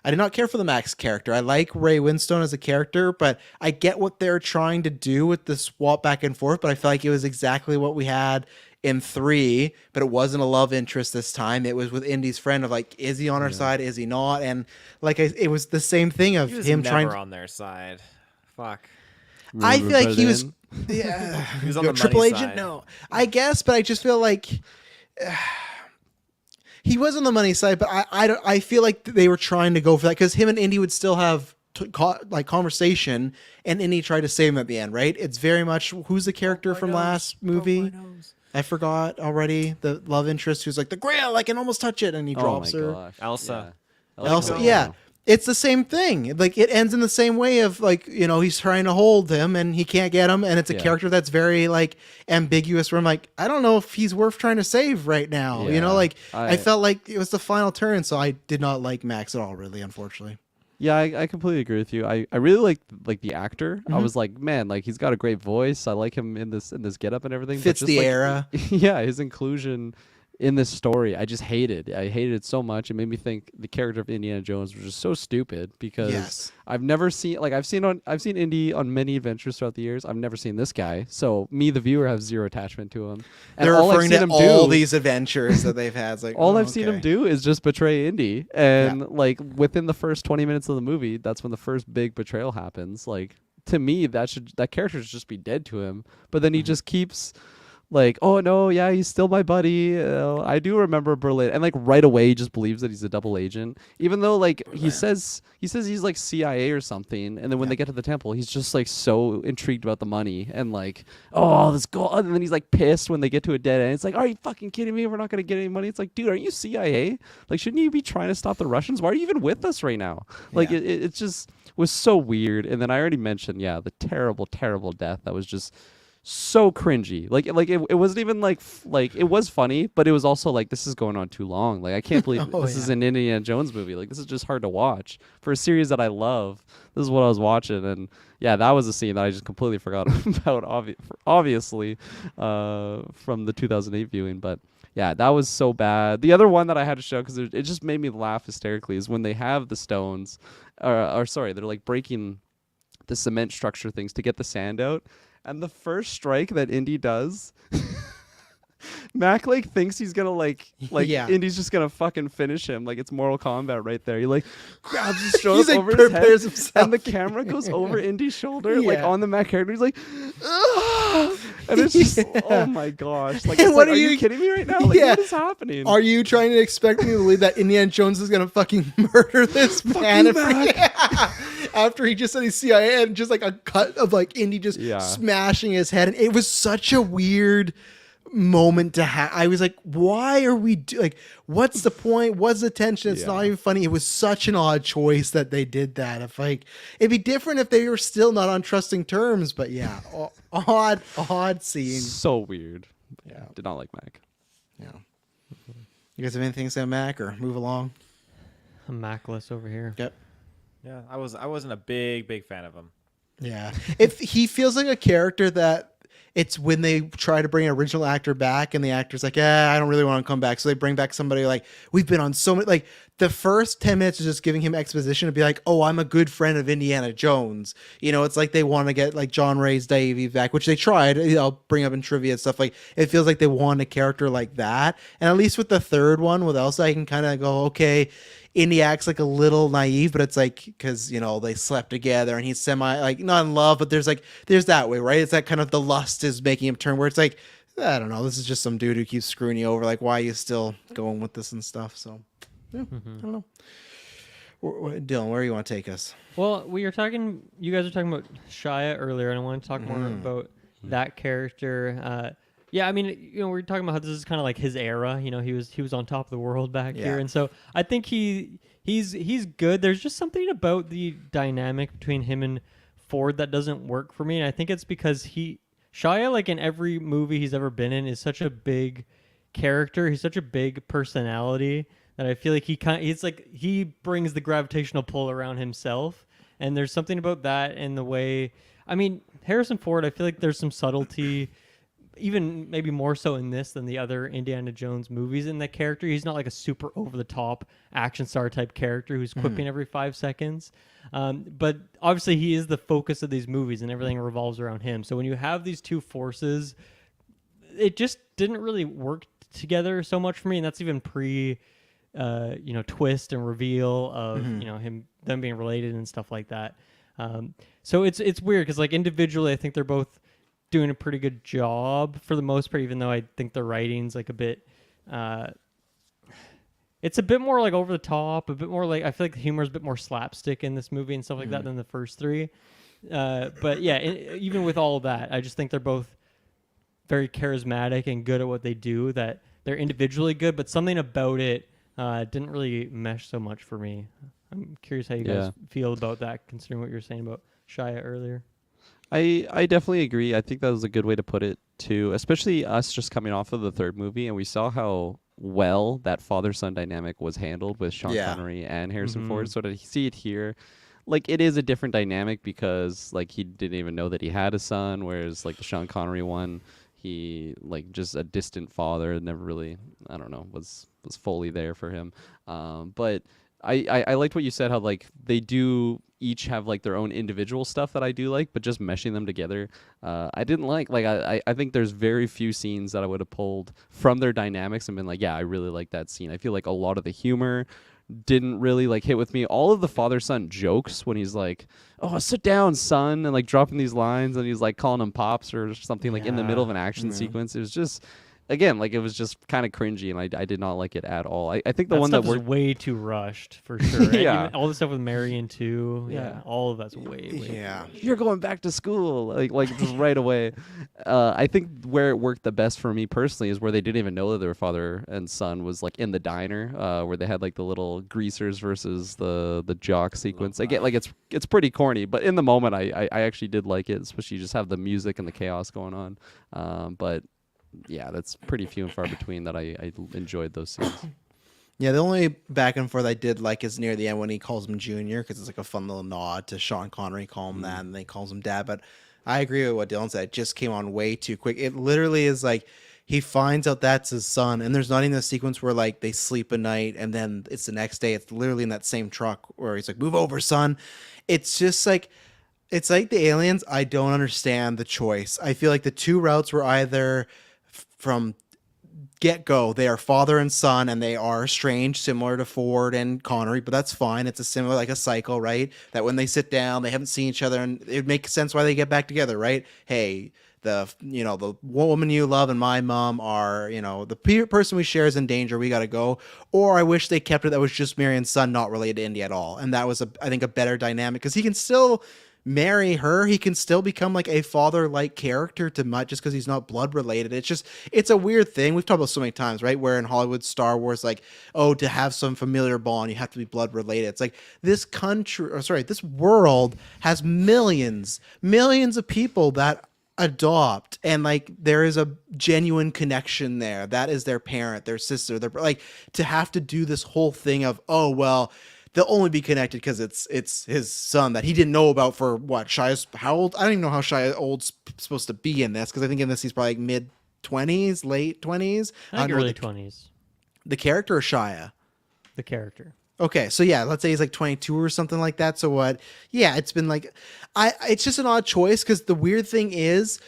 I did not care for the Max character. I like Ray Winstone as a character, but I get what they're trying to do with the swap back and forth, but I feel like it was exactly what we had in 3, but it wasn't a love interest this time. It was with Indy's friend of like, is he on her side? Is he not? And like, it was the same thing of He was him never trying. on their side. Fuck. I feel like he was. in. Yeah, He was on Yo, the Triple money Agent. side. No, I guess, but I just feel like he was on the money side. But I feel like they were trying to go for that because him and Indy would still have like conversation, and Indy tried to save him at the end. Right? It's very much who's the character from last movie. I forgot already. The love interest who's like the Grail. I can almost touch it, and he drops oh my her. gosh. Elsa. Yeah. Elsa, yeah. It's the same thing. Like it ends in the same way of like, you know, he's trying to hold him and he can't get him, and it's a Yeah. character that's very like ambiguous where I'm like, I don't know if he's worth trying to save right now. You Yeah. know, like I I- felt like it was the final turn, so I did not like Max at all, really, unfortunately. Yeah, I completely agree with you. I really like the actor. I was like, man, like he's got a great voice. I like him in this getup and everything. but Fits just, the like, era. Yeah, his inclusion in this story, I just hated. I hated it so much. It made me think the character of Indiana Jones was just so stupid because Yes. I've never seen like I've seen Indy on many adventures throughout the years. I've never seen this guy. So me, the viewer, have zero attachment to him. And They're all I've referring seen to him all do, these adventures that they've had. It's like, all oh, I've seen him okay. do is just betray Indy, and like within the first 20 minutes of the movie, that's when the first big betrayal happens. Like to me, that character should just be dead to him. But then he just keeps like, oh no, yeah, he's still my buddy. I do remember Berlin, and like right away, he just believes that he's a double agent, even though like he says he's like CIA or something. And then when they get to the temple, he's just like so intrigued about the money and like, oh, this gold. And then he's like pissed when they get to a dead end. It's like, are you fucking kidding me? We're not gonna get any money. It's like, dude, aren't you CIA? Like, shouldn't you be trying to stop the Russians? Why are you even with us right now? Like, Yeah. it just was so weird. And then I already mentioned, yeah, the terrible death that was just so cringy. Like it wasn't even like it was funny, but it was also like, this is going on too long. Like I can't believe Oh, this yeah. is an Indiana Jones movie. Like this is just hard to watch for a series that I love. This is what I was watching, and yeah, that was a scene that I just completely forgot about. Obviously, from the 2008 viewing, but yeah, that was so bad. The other one that I had to show because it just made me laugh hysterically is when they have the stones, or sorry, they're like breaking the cement structure things to get the sand out. And the first strike that Indy does, Mac like thinks he's gonna like Yeah. Indy's just gonna fucking finish him. Like it's Mortal Kombat right there. He like grabs his shoulder He's like over his head, prepares himself. and the camera goes over Indy's shoulder, like Yeah. on the Mac character. He's like, "Ugh!" And it's just, oh my gosh! Like, And it's what like, are are you you- kidding me right now? Like, Yeah. what is happening? Are you trying to expect me to believe that Indiana Jones is gonna fucking murder this man after he just said he's CIA, and just like a cut of like Indy just Yeah. smashing his head? And it was such a weird moment to have. I was like, why are we like, what's the point? What's the tension? It's not Yeah. even funny. It was such an odd choice that they did that. If like, it'd be different if they were still not on trusting terms, but yeah, odd scene. So weird. Yeah. Did not like Mac. Yeah. You guys have anything to say on Mac or move along? I'm Macless over here. Yep. Yeah, I wasn't a big fan of him. Yeah. If he feels like a character that it's when they try to bring an original actor back and the actor's like, I don't really want to come back. So they bring back somebody like, we've been on so many, like the first 10 minutes is just giving him exposition to be like, oh, I'm a good friend of Indiana Jones. You know, it's like they want to get like John Ray's Davey back, which they tried. I'll bring up in trivia and stuff. Like it feels like they want a character like that. And at least with the third one with Elsa, I can kind of go, okay, Indy acts like a little naive, but it's like because you know they slept together and he's semi like not in love, but there's that way, right? It's that kind of the lust is making him turn where it's like, I don't know, this is just some dude who keeps screwing you over. Like, why are you still going with this and stuff? So yeah, I don't know. Dylan, where do you want to take us? Well, you guys were talking about Shia earlier, and I want to talk more about that character. Yeah, I mean, you know, we're talking about how this is kind of like his era. You know, he was on top of the world back here, Yeah. and so I think he's good. There's just something about the dynamic between him and Ford that doesn't work for me, and I think it's because Shia, like in every movie he's ever been in, is such a big character. He's such a big personality that I feel like he brings the gravitational pull around himself, and there's something about that and the way. I mean, Harrison Ford, I feel like there's some subtlety even maybe more so in this than the other Indiana Jones movies in the character. He's not like a super over the top action star type character who's quipping every 5 seconds. But obviously he is the focus of these movies and everything revolves around him. So when you have these two forces, it just didn't really work together so much for me. And that's even pre, twist and reveal of, them being related and stuff like that. So it's weird because like individually, I think they're both doing a pretty good job for the most part, even though I think the writing's like a bit it's a bit more like over the top, a bit more like I feel like the humor is a bit more slapstick in this movie and stuff like that than the first three. But yeah, even with all of that, I just think they're both very charismatic and good at what they do, that they're individually good, but something about it didn't really mesh so much for me. I'm curious how you guys feel about that, considering what you were saying about Shia earlier. I definitely agree. I think that was a good way to put it too, especially us just coming off of the third movie, and we saw how well that father-son dynamic was handled with Sean Connery and Harrison Ford. So to see it here, like it is a different dynamic because like he didn't even know that he had a son, whereas like the Sean Connery one, he like just a distant father, never really, I don't know, was fully there for him. But I liked what you said, how like they do each have like their own individual stuff that I do like, but just meshing them together, I didn't like. Like I think there's very few scenes that I would have pulled from their dynamics and been like, yeah, I really like that scene. I feel like a lot of the humor didn't really like hit with me. All of the father-son jokes when he's like, "Oh, sit down, son," and like dropping these lines, and he's like calling him pops or something like in the middle of an action sequence. It was just, again, like it was just kind of cringy, and I did not like it at all. I think the one that was way too rushed for sure. Right? Yeah. Even all the stuff with Marion too. Yeah, all of that's way. You're going back to school, like just right away. I think where it worked the best for me personally is where they didn't even know that they were father and son, was like in the diner, where they had like the little greasers versus the jock sequence. Again, like it's pretty corny, but in the moment I actually did like it, especially you just have the music and the chaos going on. But yeah, that's pretty few and far between that I enjoyed those scenes. Yeah, the only back and forth I did like is near the end when he calls him Junior, because it's like a fun little nod to Sean Connery, call him that, and then he calls him Dad. But I agree with what Dylan said. It just came on way too quick. It literally is like he finds out that's his son, and there's not even a sequence where like they sleep a night and then it's the next day. It's literally in that same truck where he's like, "Move over, son." It's just like, it's like the aliens. I don't understand the choice. I feel like the two routes were either from get-go, they are father and son, and they are estranged, similar to Ford and Connery, but that's fine. It's a similar, like a cycle, right? That when they sit down, they haven't seen each other, and it makes sense why they get back together, right? Hey, the woman you love and my mom are, the person we share is in danger. We got to go. Or I wish they kept it that was just Marion's son, not related to Indy at all. And that was, I think, a better dynamic, because he can still marry her. He can still become like a father-like character to Mutt, just because he's not blood related. It's a weird thing. We've talked about so many times, right? Where in Hollywood, Star Wars, like, oh, to have some familiar bond, you have to be blood related. It's like this world has millions of people that adopt, and like there is a genuine connection there. That is their parent, their sister, their, like, to have to do this whole thing of, oh, well, they'll only be connected because it's his son that he didn't know about for what? Shia's how old? I don't even know how Shia old's supposed to be in this, because I think in this he's probably like mid-20s, late 20s. I think early 20s. The character or Shia? The character. Okay, so yeah, let's say he's like 22 or something like that. So what? Yeah, it's been like, it's just an odd choice, because the weird thing is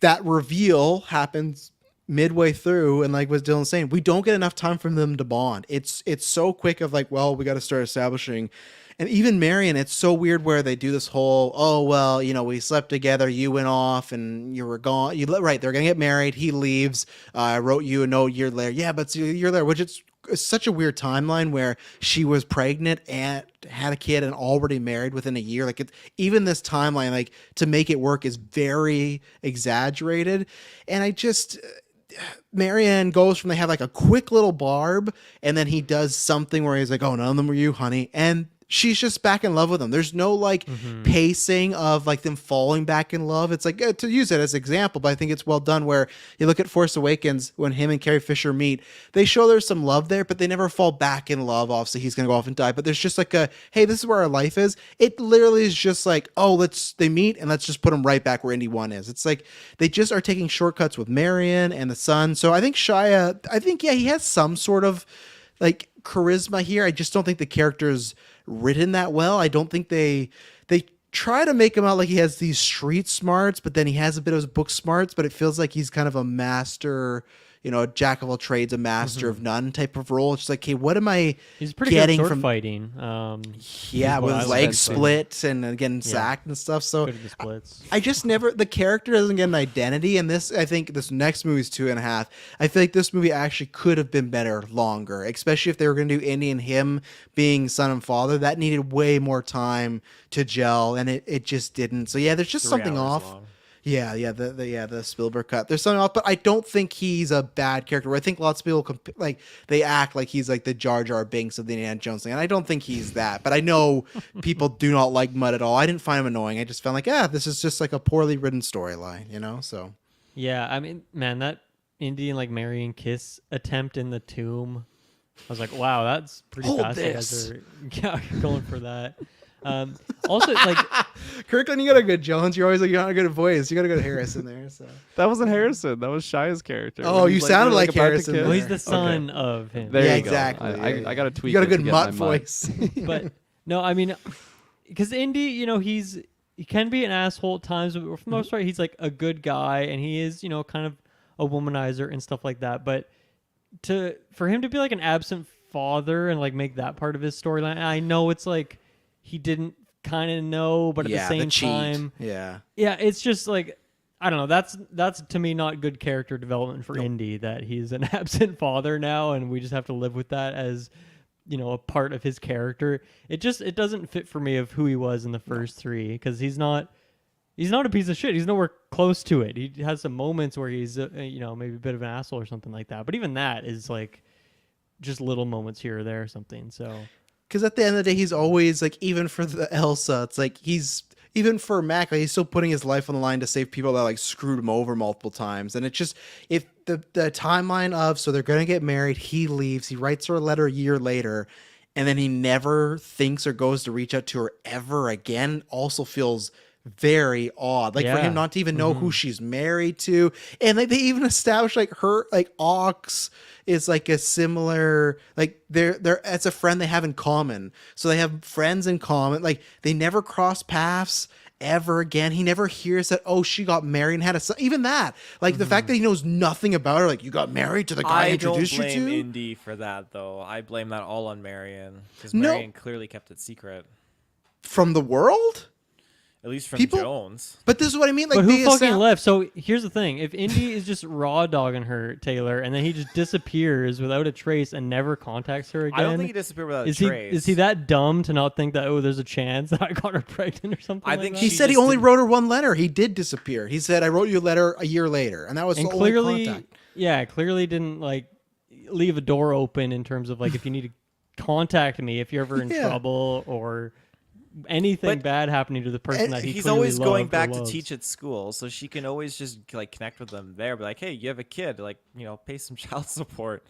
that reveal happens midway through, and like what Dylan's saying, we don't get enough time for them to bond. It's so quick of like, well, we got to start establishing. And even Marion, it's so weird where they do this whole, oh, well, we slept together, you went off and you were gone. Right, they're gonna get married, he leaves, I wrote you a note a year later. Yeah, but you're there, which it's such a weird timeline where she was pregnant and had a kid and already married within a year. Like, even this timeline, like, to make it work is very exaggerated. And Marianne goes from, they have like a quick little barb, and then he does something where he's like, oh, none of them were you, honey. And she's just back in love with him. There's no like pacing of like them falling back in love. It's like to use it as an example, but I think it's well done where you look at Force Awakens when him and Carrie Fisher meet, they show there's some love there, but they never fall back in love. Obviously he's going to go off and die, but there's just like a, hey, this is where our life is. It literally is just like, oh, they meet and let's just put them right back where Indy 1 is. It's like they just are taking shortcuts with Marion and the son. So I think Shia, yeah, he has some sort of like charisma here. I just don't think the character's written that well. I don't think they try to make him out like he has these street smarts, but then he has a bit of his book smarts, but it feels like he's kind of a master, a jack of all trades, a master of none type of role. It's just like, hey, what am I He's pretty getting good sword from fighting. yeah, with what his I legs like. split and getting sacked and stuff. So Good at the splits. I just never, the character doesn't get an identity. And this, I think this next movie is 2.5. I feel like this movie actually could have been better longer, especially if they were going to do Indy and him being son and father. That needed way more time to gel, and it just didn't. So yeah, there's just 3 something hours off. long. The Spielberg cut. There's something off, but I don't think he's a bad character. I think lots of people they act like he's like the Jar Jar Binks of the Indiana Jones thing, and I don't think he's that. But I know people do not like Mutt at all. I didn't find him annoying. I just found like, this is just like a poorly written storyline, So Yeah, I mean, man, that Indian like Marion kiss attempt in the tomb, I was like, wow, that's pretty Hold fast. You guys this. are going for that. Also, like, Kirkland, you got a good Jones. You're always like, you got a good voice. You got a good Harrison there. So That wasn't Harrison. That was Shia's character. Oh, When you he's, sounded like about to Harrison kiss. there. well, he's the Okay. son of him. There Yeah, you go. exactly. I got to tweak. you got a it to good get Mutt my voice. But no, I mean, because Indy, he can be an asshole at times, but for the most part, he's like a good guy, and he is, kind of a womanizer and stuff like that. But for him to be like an absent father and like make that part of his storyline, I know it's like he didn't kind of know, but at the same time, yeah. it's just like, I don't know. That's to me not good character development for Indy, that he's an absent father now, and we just have to live with that as a part of his character. It doesn't fit for me of who he was in the first 3, because he's not a piece of shit. He's nowhere close to it. He has some moments where he's maybe a bit of an asshole or something like that, but even that is like just little moments here or there or something. So Because at the end of the day, he's always like, even for the Elsa, it's like even for Mac, like, he's still putting his life on the line to save people that like screwed him over multiple times. And it's just, if the timeline of, so they're going to get married, he leaves, he writes her a letter a year later, and then he never thinks or goes to reach out to her ever again, also feels very odd. Like for Yeah. him not to even know who she's married to. And like they even established like her, like Ox is like a similar, like they're it's a friend they have in common. So they have friends in common. Like they never cross paths ever again. He never hears that, oh, she got married and had a son. Even that, like the fact that he knows nothing about her, like you got married to the guy I I don't introduced you blame to. Indy for that, though. I blame that all on Marion, because No. Marion clearly kept it secret, From the world? at least from People- Jones. But this is what I mean. Like but who they fucking estab- left? So here's the thing: if Indy is just raw dogging her, Taylor, and then he just disappears without a trace and never contacts her again, I don't think he disappeared without is a he trace. is he that dumb to not think that, oh, there's a chance that I got her pregnant or something? I like think that? He She said he just only didn't- wrote her one letter. He did disappear. He said, I wrote you a letter a year later. And that was and the only clearly, contact. clearly didn't like leave a door open in terms of like, if you need to contact me if you're ever in Yeah. trouble or anything But- bad happening to the person that He's clearly always going loved or back to loves. teach at school, so she can always just like connect with them there. Be like, hey, you have a kid, like, pay some child support.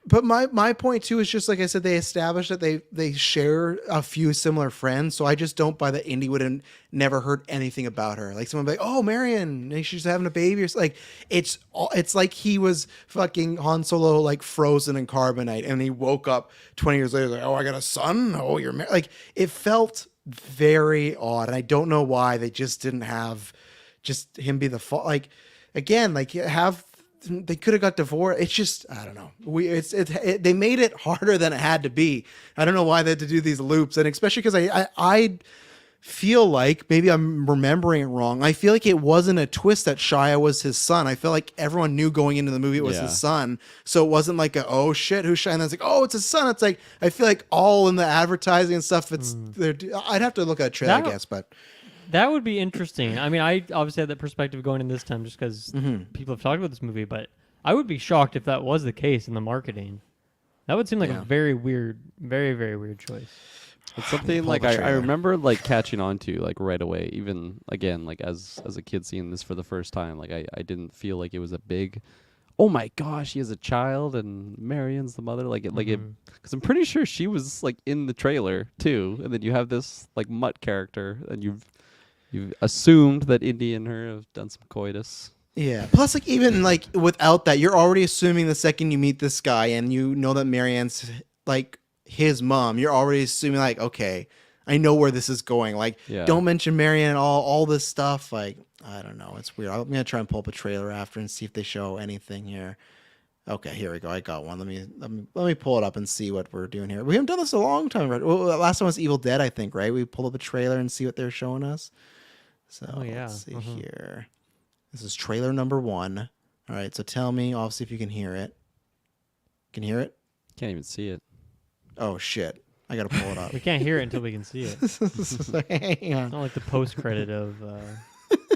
But my point too is just like I said, they established that they share a few similar friends. So I just don't buy that Indy would have never heard anything about her. Like someone would be like, oh, Marion, she's having a baby, or like it's like he was fucking Han Solo, like frozen in carbonite, and he woke up 20 years later like, oh, I got a son. Oh, you're married. Like it felt very odd, and I don't know why they just didn't have just him be the fault. Like again, like they could have got divorced. It's just, I don't know. They made it harder than it had to be. I don't know why they had to do these loops, and especially because I feel like maybe I'm remembering it wrong. I feel like it wasn't a twist that Shia was his son. I feel like everyone knew going into the movie it was his son, so it wasn't like a, oh shit, who's Shia? And then it's like, oh, it's his son. It's like I feel like all in the advertising and stuff. I'd have to look at a trailer, I guess, but. That would be interesting. I mean, I obviously had that perspective going in this time just because Mm-hmm. people have talked about this movie, but I would be shocked if that was the case in the marketing. That would seem like a very weird, very, very weird choice. It's something Pull like up a I trailer. remember like catching on to like right away. Even again, like as a kid seeing this for the first time, like I didn't feel like it was a big, oh my gosh, he has a child and Marion's the mother. Like it because I'm pretty sure she was like in the trailer too. And then you have this like mutt character, and you've assumed that Indy and her have done some coitus. Yeah. Plus, like even like without that, you're already assuming the second you meet this guy and you know that Marianne's like his mom, you're already assuming like, okay, I know where this is going. Like, Yeah. don't mention Marianne at all this stuff. Like, I don't know. It's weird. I'm gonna try and pull up a trailer after and see if they show anything here. Okay, here we go. I got one. Let me pull it up and see what we're doing here. We haven't done this in a long time, right? Well, last time was Evil Dead, I think, right? We pulled up a trailer and see what they're showing us. So let's see here. This is trailer number 1. All right, so tell me, obviously, if you can hear it. Can you hear it? Can't even see it. Oh shit! I gotta pull it up. We can't hear it until we can see it. It's Hang on. not like the post credit of.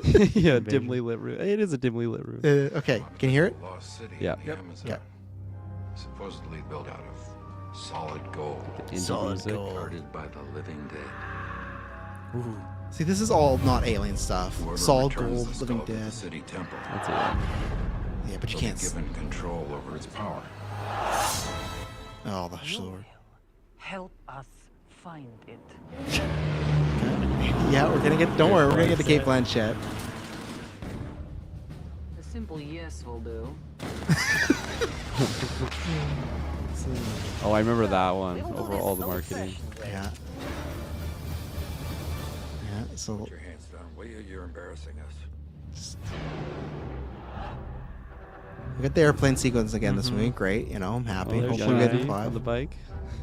Yeah, Invasion. dimly lit room. It is a dimly lit room. Okay, can you hear it? Lost city Yeah. in the Amazon. Yeah. Supposedly built out of solid gold, Indie Solid music. gold. guarded by the living dead. See, this is all not alien stuff. Whoever Solid returns gold, the living skull to dead. the city temple That's it. Yeah, but you will be can't. given control over its power. Oh, the sword. Help us find it. Yeah, we're gonna get. Don't worry, we're gonna get the Kate Blanchett. A simple yes will do. Oh, I remember that one over all the marketing. Yeah. Yeah. So Put your hands down, will you? You're embarrassing us. we got the airplane sequence again this movie. Great. You know, I'm happy. Oh, there's Hopefully we get Johnny to fly. on the bike.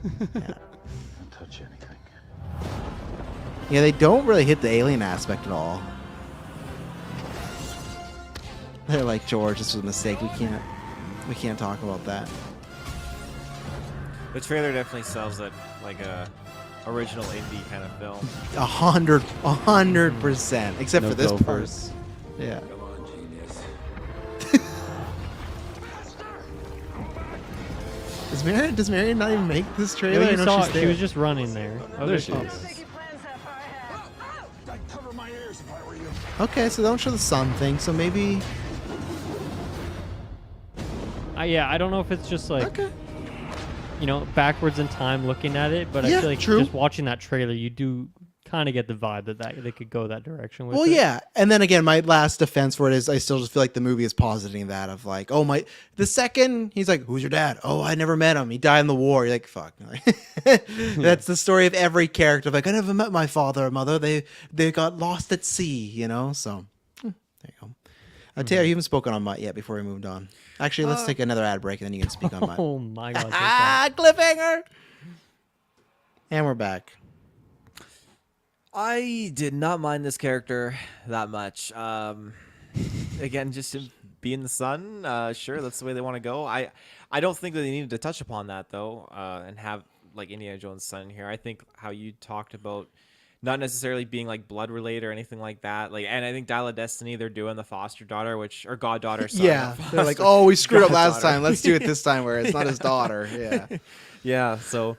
Yeah. Don't touch anything. Yeah, they don't really hit the alien aspect at all. They're like, George, this was a mistake. We can't talk about that. The trailer definitely sells it like a original indie kind of film. 100%. Except No for this part. gophers. Yeah. Come on, genius. Does Marion not even make this trailer? Yeah, I you know saw she's it. She there. was just running there. Oh, there she is. I'd cover my ears if I were you. Okay, so they don't show the sun thing, so maybe. Yeah, I don't know if it's just like Okay. backwards in time looking at it, but I Yeah, feel like true. just watching that trailer, you do kind of get the vibe that they could go that direction with Well, it. yeah, and then again, my last defense for it is I still just feel like the movie is positing that of like, oh my, the second he's like, who's your dad? Oh, I never met him. He died in the war. You're like, fuck. That's the story of every character. Like, I never met my father or mother. They got lost at sea. So there you go. Taylor, you haven't spoken on Mutt yet before we moved on. Actually, let's take another ad break and then you can speak on Mutt. Oh my god. take that. Cliffhanger. And we're back. I did not mind this character that much. Again, just him being the son. Sure, that's the way they want to go. I don't think that they needed to touch upon that though, and have like Indiana Jones' son here. I think how you talked about not necessarily being like blood related or anything like that. Like, and I think Dial of Destiny, they're doing the foster daughter, which goddaughter. Son, Yeah, not they're like, foster- oh, we screwed up last goddaughter. time. Let's do it this time where it's not his daughter. Yeah. Yeah, so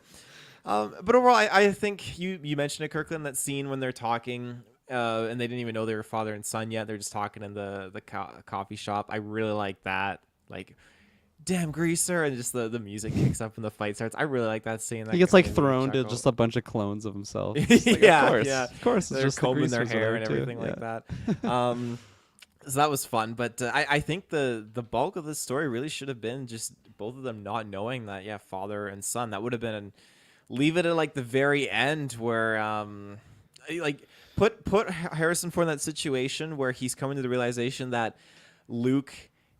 but overall I think you mentioned it, Kirkland, that scene when they're talking and they didn't even know they were father and son yet. They're just talking in the coffee shop. I really like that. Like, damn greaser, and just the music kicks up and the fight starts. I really like that scene. That He gets kinda like made me thrown to chuckle. just a bunch of clones of himself. It's like, Yeah, of course, yeah. of course. It's They're just the combing their greasers are hair there and too. everything Yeah. like that. So that was fun, but I think the bulk of this story really should have been just both of them not knowing that, father and son. That would have been leave it at like the very end where like put Harrison Ford in that situation where he's coming to the realization that Luke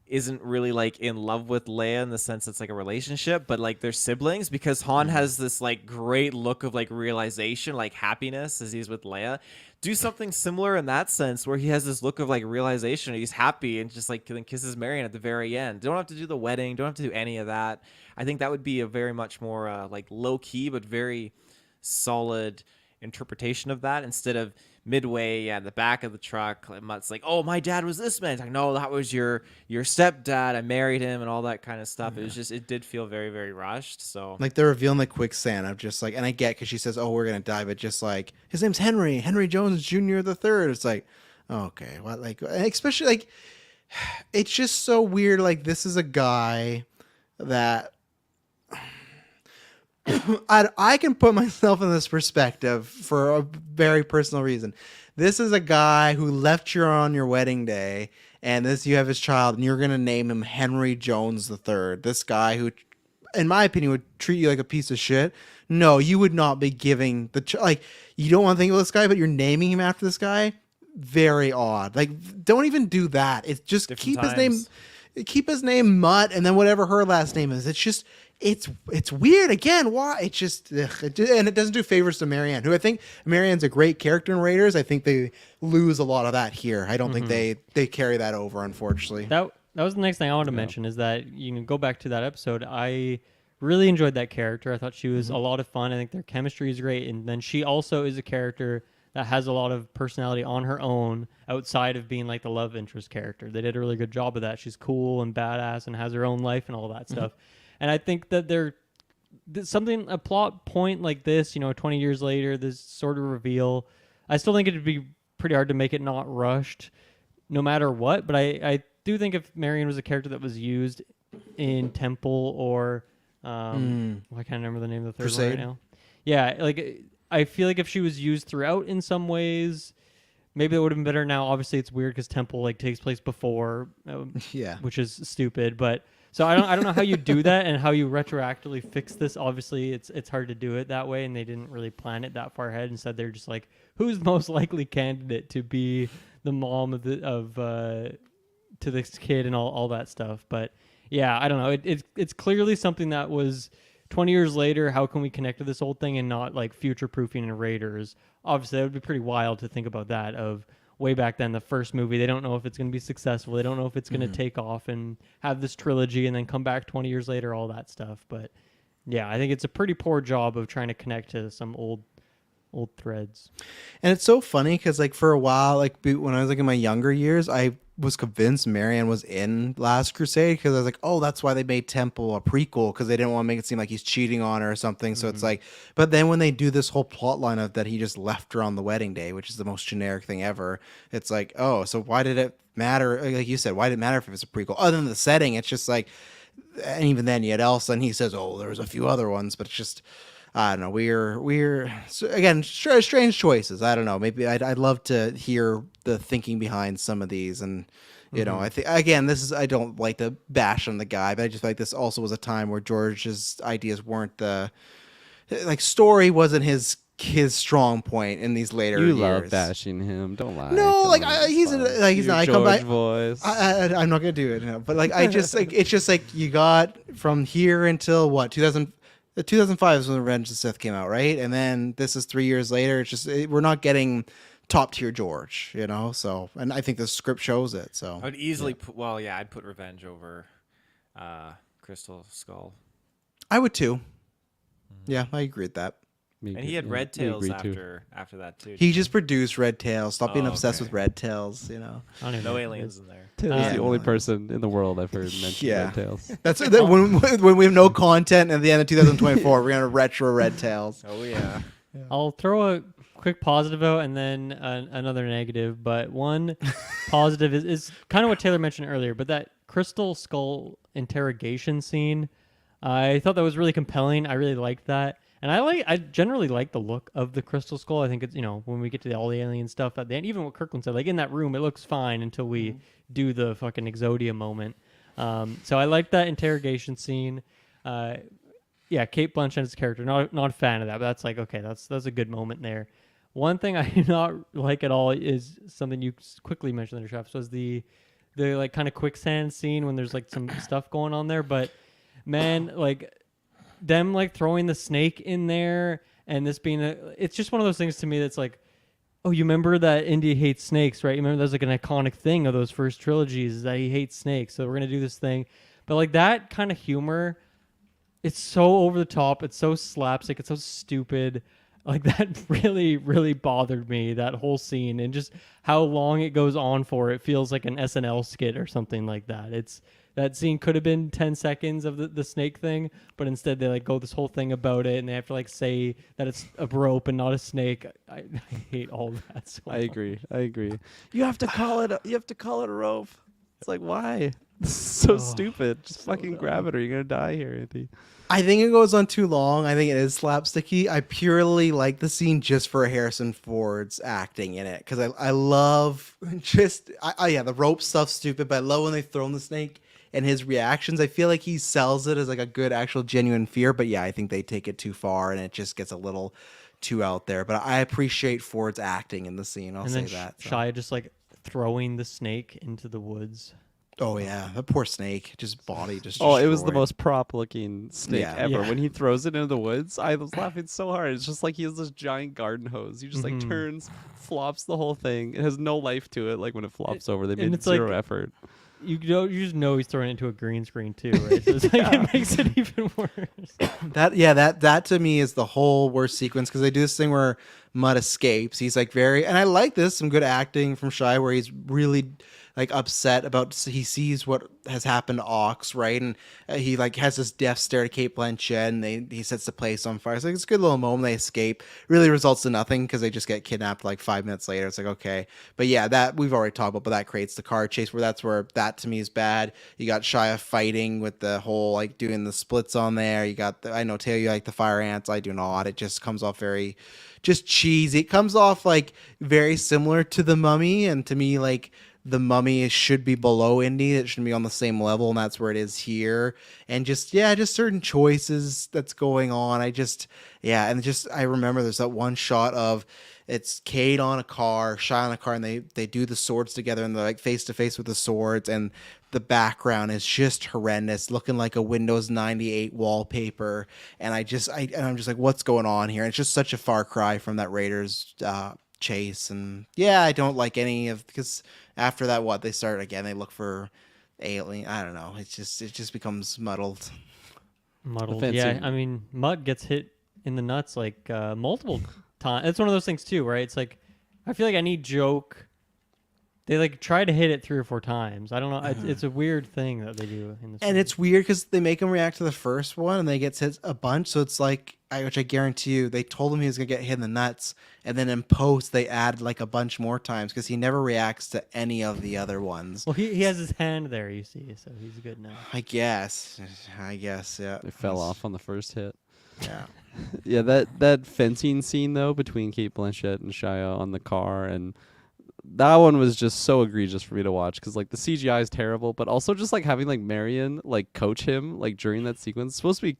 isn't really like in love with Leia in the sense it's like a relationship, but like they're siblings, because Han has this like great look of like realization, like happiness as he's with Leia. Do something similar in that sense where he has this look of like realization, he's happy, and just like then kisses Marion at the very end. Don't have to do the wedding, don't have to do any of that. I think that would be a very much more like low key but very solid interpretation of that, instead of midway at the back of the truck, like Mutt's like, "Oh, my dad was this man." It's like, "No, that was your stepdad. I married him," and all that kind of stuff. It did feel very, very rushed. So Like they're revealing the quicksand of just like, and I get because she says, "Oh, we're gonna die," but just like his name's Henry Jones Jr. the third. It's like, okay, what? Like, especially like, it's just so weird. Like this is a guy that I can put myself in this perspective for a very personal reason. This is a guy who left you on your wedding day, and you have his child, and you're gonna name him Henry Jones the Third. This guy who, in my opinion, would treat you like a piece of shit. No, you would not be giving like you don't want to think of this guy, but you're naming him after this guy. Very odd. Like, don't even do that. It's just Different keep his name Mutt, and then whatever her last name is. It's just. It's weird again. Why? It's just and it doesn't do favors to Marianne, who I think Marianne's a great character in Raiders. I think they lose a lot of that here. I don't think they carry that over, unfortunately. That was the next thing I wanted to mention is that you can go back to that episode. I really enjoyed that character. I thought she was a lot of fun. I think their chemistry is great, and then she also is a character that has a lot of personality on her own outside of being like the love interest character. They did a really good job of that. She's cool and badass and has her own life and all that stuff. And I think that a plot point like this, 20 years later, this sort of reveal, I still think it'd be pretty hard to make it not rushed no matter what. But I do think if Marion was a character that was used in Temple or, I can't remember the name of the third one right now. Yeah, like I feel like if she was used throughout in some ways, maybe it would have been better. Now, obviously, it's weird because Temple like takes place before, which is stupid, but... So I don't know how you do that and how you retroactively fix this. Obviously, it's hard to do it that way, and they didn't really plan it that far ahead. Instead, they're just like, who's the most likely candidate to be the mom to this kid and all that stuff. But yeah, I don't know. It's clearly something that was 20 years later. How can we connect to this old thing and not like future proofing in Raiders? Obviously, that would be pretty wild to think about that. Of way back then, the first movie, they don't know if it's going to be successful. They don't know if it's going to take off and have this trilogy and then come back 20 years later, all that stuff. But yeah, I think it's a pretty poor job of trying to connect to some old threads. And it's so funny because like for a while, like when I was like in my younger years, I was convinced Marianne was in Last Crusade because I was like, oh, that's why they made Temple a prequel, because they didn't want to make it seem like he's cheating on her or something. So it's like, but then when they do this whole plot line of that he just left her on the wedding day, which is the most generic thing ever, it's like, oh, so why did it matter? Like you said, why did it matter if it's a prequel? Other than the setting, it's just like, and even then you had Elsa and he says, oh, there was a few other ones, but it's just, I don't know. We're so again strange choices. I don't know. Maybe I'd love to hear the thinking behind some of these. And I think again, I don't like to bash on the guy, but I just feel like this also was a time where George's ideas weren't story wasn't his strong point in these later years. You love bashing him. Don't lie. No, Come like on, he's fine. not. I Your come back. George voice. I'm not gonna do it. No. But like I just like it's just like you got from here until what 2000. 2005 is when Revenge of the Sith came out, right? And then this is 3 years later. It's just we're not getting top tier George, So, and I think the script shows it. So I would easily I'd put Revenge over Crystal Skull. I would too. Yeah, I agree with that. And he had Red Tails after that too. He just produced Red Tails. Stop being obsessed with Red Tails. I don't even No know. aliens in there. Tails is the only person in the world I've heard mention Red Tails. That's when we have no content at the end of 2024. We're gonna retro Red Tails. Oh yeah. I'll throw a quick positive out and then another negative. But one positive is kind of what Taylor mentioned earlier, but that Crystal Skull interrogation scene, I thought that was really compelling. I really liked that. And I generally like the look of the Crystal Skull. I think it's, when we get to all the alien stuff at the end, even what Kirkland said, like in that room, it looks fine until we do the fucking Exodia moment. So I like that interrogation scene. Kate Blanchett's character, not a fan of that, but that's like, okay, that's a good moment there. One thing I do not like at all is something you quickly mentioned there, Travis, was the like kind of quicksand scene when there's like some stuff going on there. But man, like them like throwing the snake in there and this being it's just one of those things to me that's like, oh, you remember that Indy hates snakes, right? You remember there's like an iconic thing of those first trilogies is that he hates snakes. So we're going to do this thing. But like that kind of humor, it's so over the top. It's so slapstick. It's so stupid. Like that really, really bothered me, that whole scene, and just how long it goes on for. It feels like an SNL skit or something like that. That scene could have been 10 seconds of the snake thing, but instead they like go this whole thing about it, and they have to like say that it's a rope and not a snake. I hate all that. So I agree. You have to call it. You have to call it a rope. It's like, why? This is so stupid. Just fucking grab it, or you're gonna die here, Anthony. I think it goes on too long. I think it is slapsticky. I purely like the scene just for Harrison Ford's acting in it, because I love the rope stuff's stupid, but I love when they throw in the snake and his reactions. I feel like he sells it as like a good actual genuine fear, but yeah, I think they take it too far and it just gets a little too out there. But I appreciate Ford's acting in the scene. I'll and say then that. So. Shia just like throwing the snake into the woods. Oh yeah, that poor snake, just body just. Oh, it was the destroyed. most prop-looking snake Yeah. ever. Yeah. When he throws it into the woods, I was laughing so hard. It's just like he has this giant garden hose. He just like turns, flops the whole thing. It has no life to it. Like when it flops over, they and made it's zero like- effort. You just know he's throwing it into a green screen too, right? So it's like it makes it even worse. That to me is the whole worst sequence, because they do this thing where Mutt escapes. He's like and I like this, some good acting from Shia, where he's really like upset about, he sees what has happened to Ox, right? And he like has this death stare to Kate Blanchett, and he sets the place on fire. So it's a good little moment. They escape. Really results in nothing because they just get kidnapped like 5 minutes later. It's like, okay. But yeah, that we've already talked about, but that creates the car chase, where that to me is bad. You got Shia fighting with the whole like doing the splits on there. You got I know Taylor, you like the fire ants. I do not. It just comes off very just cheesy. It comes off like very similar to The Mummy, and to me, like, The Mummy should be below Indy. It shouldn't be on the same level, and that's where it is here. And just certain choices that's going on. I remember there's that one shot of it's Cade on a car, Shy on a car, and they do the swords together, and they're like face to face with the swords, and the background is just horrendous, looking like a Windows 98 wallpaper. And I'm just like, what's going on here? And it's just such a far cry from that Raiders chase. And yeah, I don't like any of, because after that, they start again, they look for alien. I don't know. It just becomes muddled. Yeah, I mean, Mutt gets hit in the nuts like multiple times. It's one of those things too, right? It's like, I feel like any joke, they like try to hit it 3 or 4 times. I don't know. It's a weird thing that they do in this. And movie. it's weird because they make him react to the first one, and they get hit a bunch. So it's like, which I guarantee you, they told him he was gonna get hit in the nuts, and then in post they add like a bunch more times because he never reacts to any of the other ones. Well, he has his hand there, you see, so he's good now. I guess, yeah. It fell off on the first hit. Yeah. Yeah, that fencing scene though between Kate Blanchett and Shia on the car, and that one was just so egregious for me to watch because like the CGI is terrible, but also just like having like Marion like coach him like during that sequence. It's supposed to be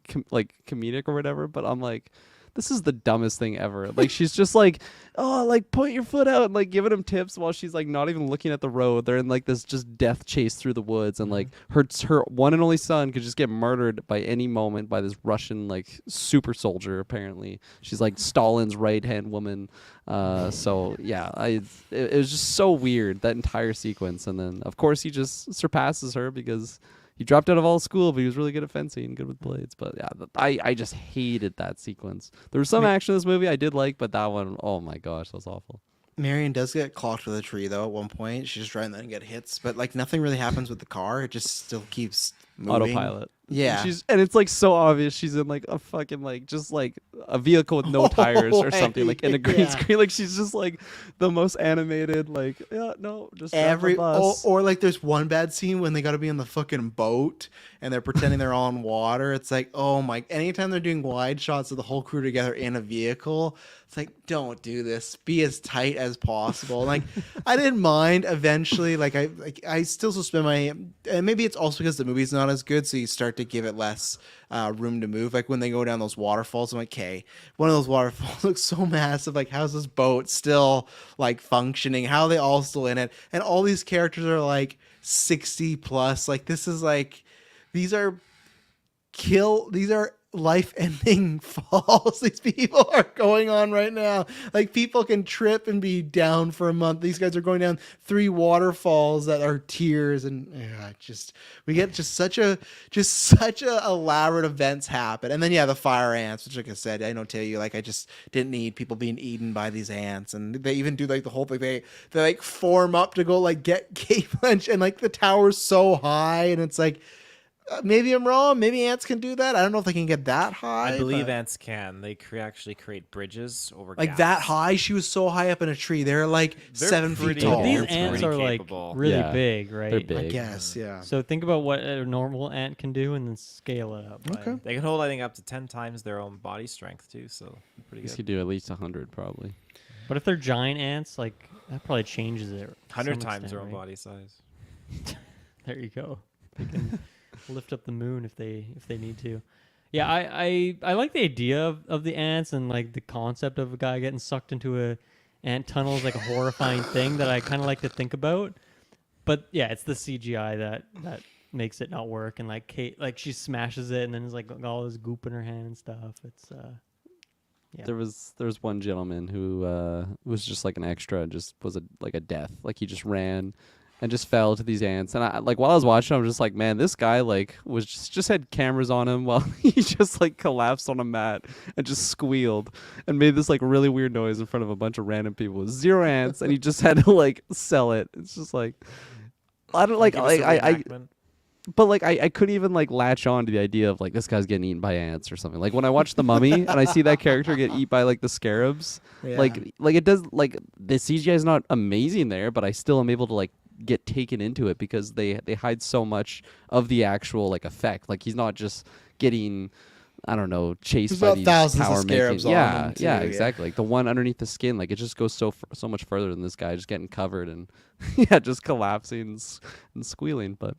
comedic or whatever, but I'm like, this is the dumbest thing ever. Like she's just like, oh, like put your foot out, and like giving him tips while she's like not even looking at the road. They're in like this just death chase through the woods, and like her one and only son could just get murdered by any moment by this Russian like super soldier. Apparently, she's like Stalin's right hand woman. So yeah, it was just so weird, that entire sequence, and then of course he just surpasses her because he dropped out of all school, but he was really good at fencing, good with blades. But yeah, I just hated that sequence. There was some action in this movie I did like, but that one, oh my gosh, that was awful. Marion does get clocked with a tree though at one point. She's just driving there and get hits, but like nothing really happens with the car. It just still keeps moving. Autopilot. Yeah. And it's like so obvious she's in like a fucking like just like a vehicle with no tires or something, like in a green screen. Like she's just like the most animated, like, yeah, no, just drive the bus. Or like there's one bad scene when they got to be in the fucking boat and they're pretending they're on water. It's like, oh my, anytime they're doing wide shots of the whole crew together in a vehicle, it's like, don't do this. Be as tight as possible. Like I didn't mind eventually. I still suspend my, and maybe it's also because the movie's not as good, so you start to give it less room to move. Like when they go down those waterfalls, I'm like, okay, one of those waterfalls looks so massive. Like how's this boat still like functioning? How are they all still in it? And all these characters are like 60 plus. Like this is like, these are life-ending falls these people are going on right now. Like, people can trip and be down for a month. These guys are going down 3 waterfalls that are tears, and we get such a elaborate events happen. And then the fire ants, which, like I said, I don't tell you, like, I just didn't need people being eaten by these ants. And they even do like the whole thing. They like form up to go like get Kate Blanchett, and like the tower's so high, and it's like. Maybe I'm wrong. Maybe ants can do that. I don't know if they can get that high. I believe but- ants can. They actually create bridges over like gaps. that high. She was so high up in a tree. They're like They're 7 feet pretty tall. But these It's ants pretty are like capable. really Yeah, big, right? they're I big. guess, yeah. So think about what a normal ant can do, and then scale it up. by- Okay. They can hold, I think, up to 10 times their own body strength too. So pretty This good. could do at least 100 probably. But if they're giant ants, like that probably changes it. to 100 some times extent, their own right? body size. There you go. They can lift up the moon if they need to. Yeah, I like the idea of the ants, and like the concept of a guy getting sucked into a ant tunnel is like a horrifying thing that I kind of like to think about. But yeah, it's the CGI that makes it not work. And like Kate, like she smashes it, and then there's like all this goop in her hand and stuff. It's yeah. There was one gentleman who was just like an extra, just was like a death. Like he just ran and just fell to these ants. And I like while I was watching, I was just like, man, this guy like was just had cameras on him while he just like collapsed on a mat and just squealed and made this like really weird noise in front of a bunch of random people with 0 ants, and he just had to like sell it. It's just like I don't like Give us a I reenactment. but like I couldn't even like latch on to the idea of like this guy's getting eaten by ants or something. Like when I watch The Mummy and I see that character get eaten by like the scarabs, Yeah. like it does like the CGI is not amazing there, but I still am able to like get taken into it because they hide so much of the actual like effect. Like he's not just getting I don't know chased There's by about these thousands of power scarabs making. on Yeah, them, too, yeah, yeah. exactly. Like the one underneath the skin, like it just goes so much further than this guy just getting covered and yeah, just collapsing and squealing. But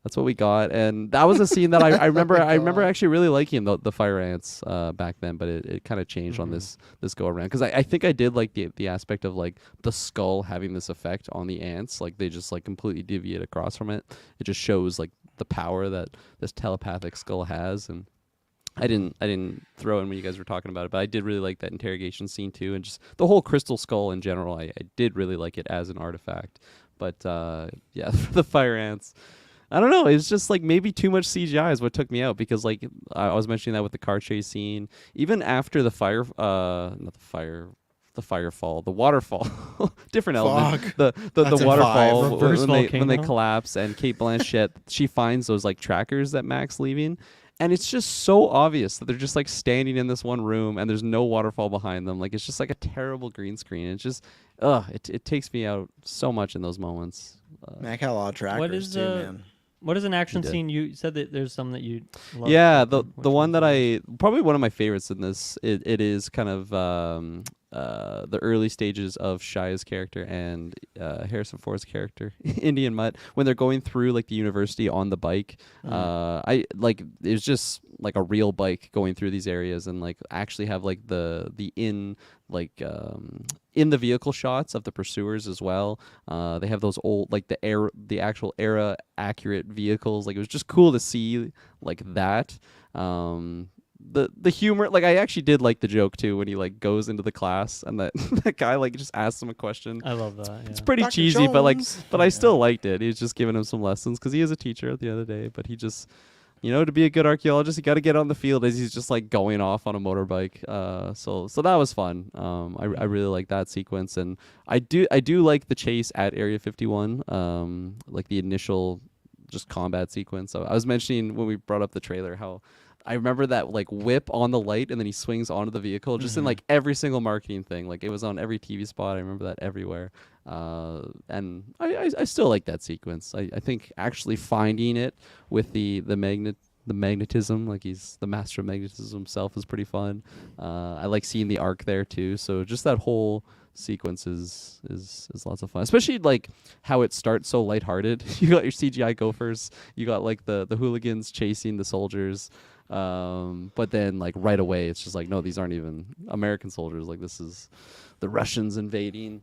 that's what we got, and that was a scene that I remember. I remember actually really liking the fire ants back then, but it kind of changed on this go around because I think I did like the aspect of like the skull having this effect on the ants, like they just like completely deviate across from it. It just shows like the power that this telepathic skull has, and I didn't throw in when you guys were talking about it, but I did really like that interrogation scene too, and just the whole crystal skull in general. I did really like it as an artifact, but yeah, the fire ants. I don't know. It's just like maybe too much CGI is what took me out because like I was mentioning that with the car chase scene, even after the the waterfall, different element. Fog. The That's in waterfall 5. Reverse when they volcano. collapse and Kate Blanchett she finds those like trackers that Mac's leaving. And it's just so obvious that they're just like standing in this one room and there's no waterfall behind them. Like it's just like a terrible green screen. It's just, it takes me out so much in those moments. Mac had a lot of trackers What is too, man. what is an action He did. scene? You said that there's some that you love. Yeah, Which the one that ones? probably one of my favorites in this. It is kind of the early stages of Shia's character and Harrison Ford's character, Indian Mutt, when they're going through like the university on the bike. I like it's just like a real bike going through these areas and like actually have like the in the vehicle shots of the pursuers as well. They have those old like the actual era accurate vehicles. Like it was just cool to see like that. The humor, like I actually did like the joke too when he like goes into the class and that that guy like just asks him a question. I love that. It's yeah. pretty Dr. cheesy, Jones. but I still liked it. He was just giving him some lessons because he is a teacher at the end of the day. But he just, to be a good archaeologist, you got to get on the field as he's just like going off on a motorbike. So that was fun. I really like that sequence, and I do like the chase at Area 51. Like the initial just combat sequence. So I was mentioning when we brought up the trailer how I remember that like whip on the light and then he swings onto the vehicle just in like every single marketing thing. Like it was on every TV spot. I remember that everywhere. And I still like that sequence. I think actually finding it with the magnetism, like he's the master of magnetism himself, is pretty fun. I like seeing the arc there too. So just that whole sequence is lots of fun, especially like how it starts so lighthearted. You got your CGI gophers, you got like the hooligans chasing the soldiers, but then like right away it's just like, no, these aren't even American soldiers, like this is the Russians invading.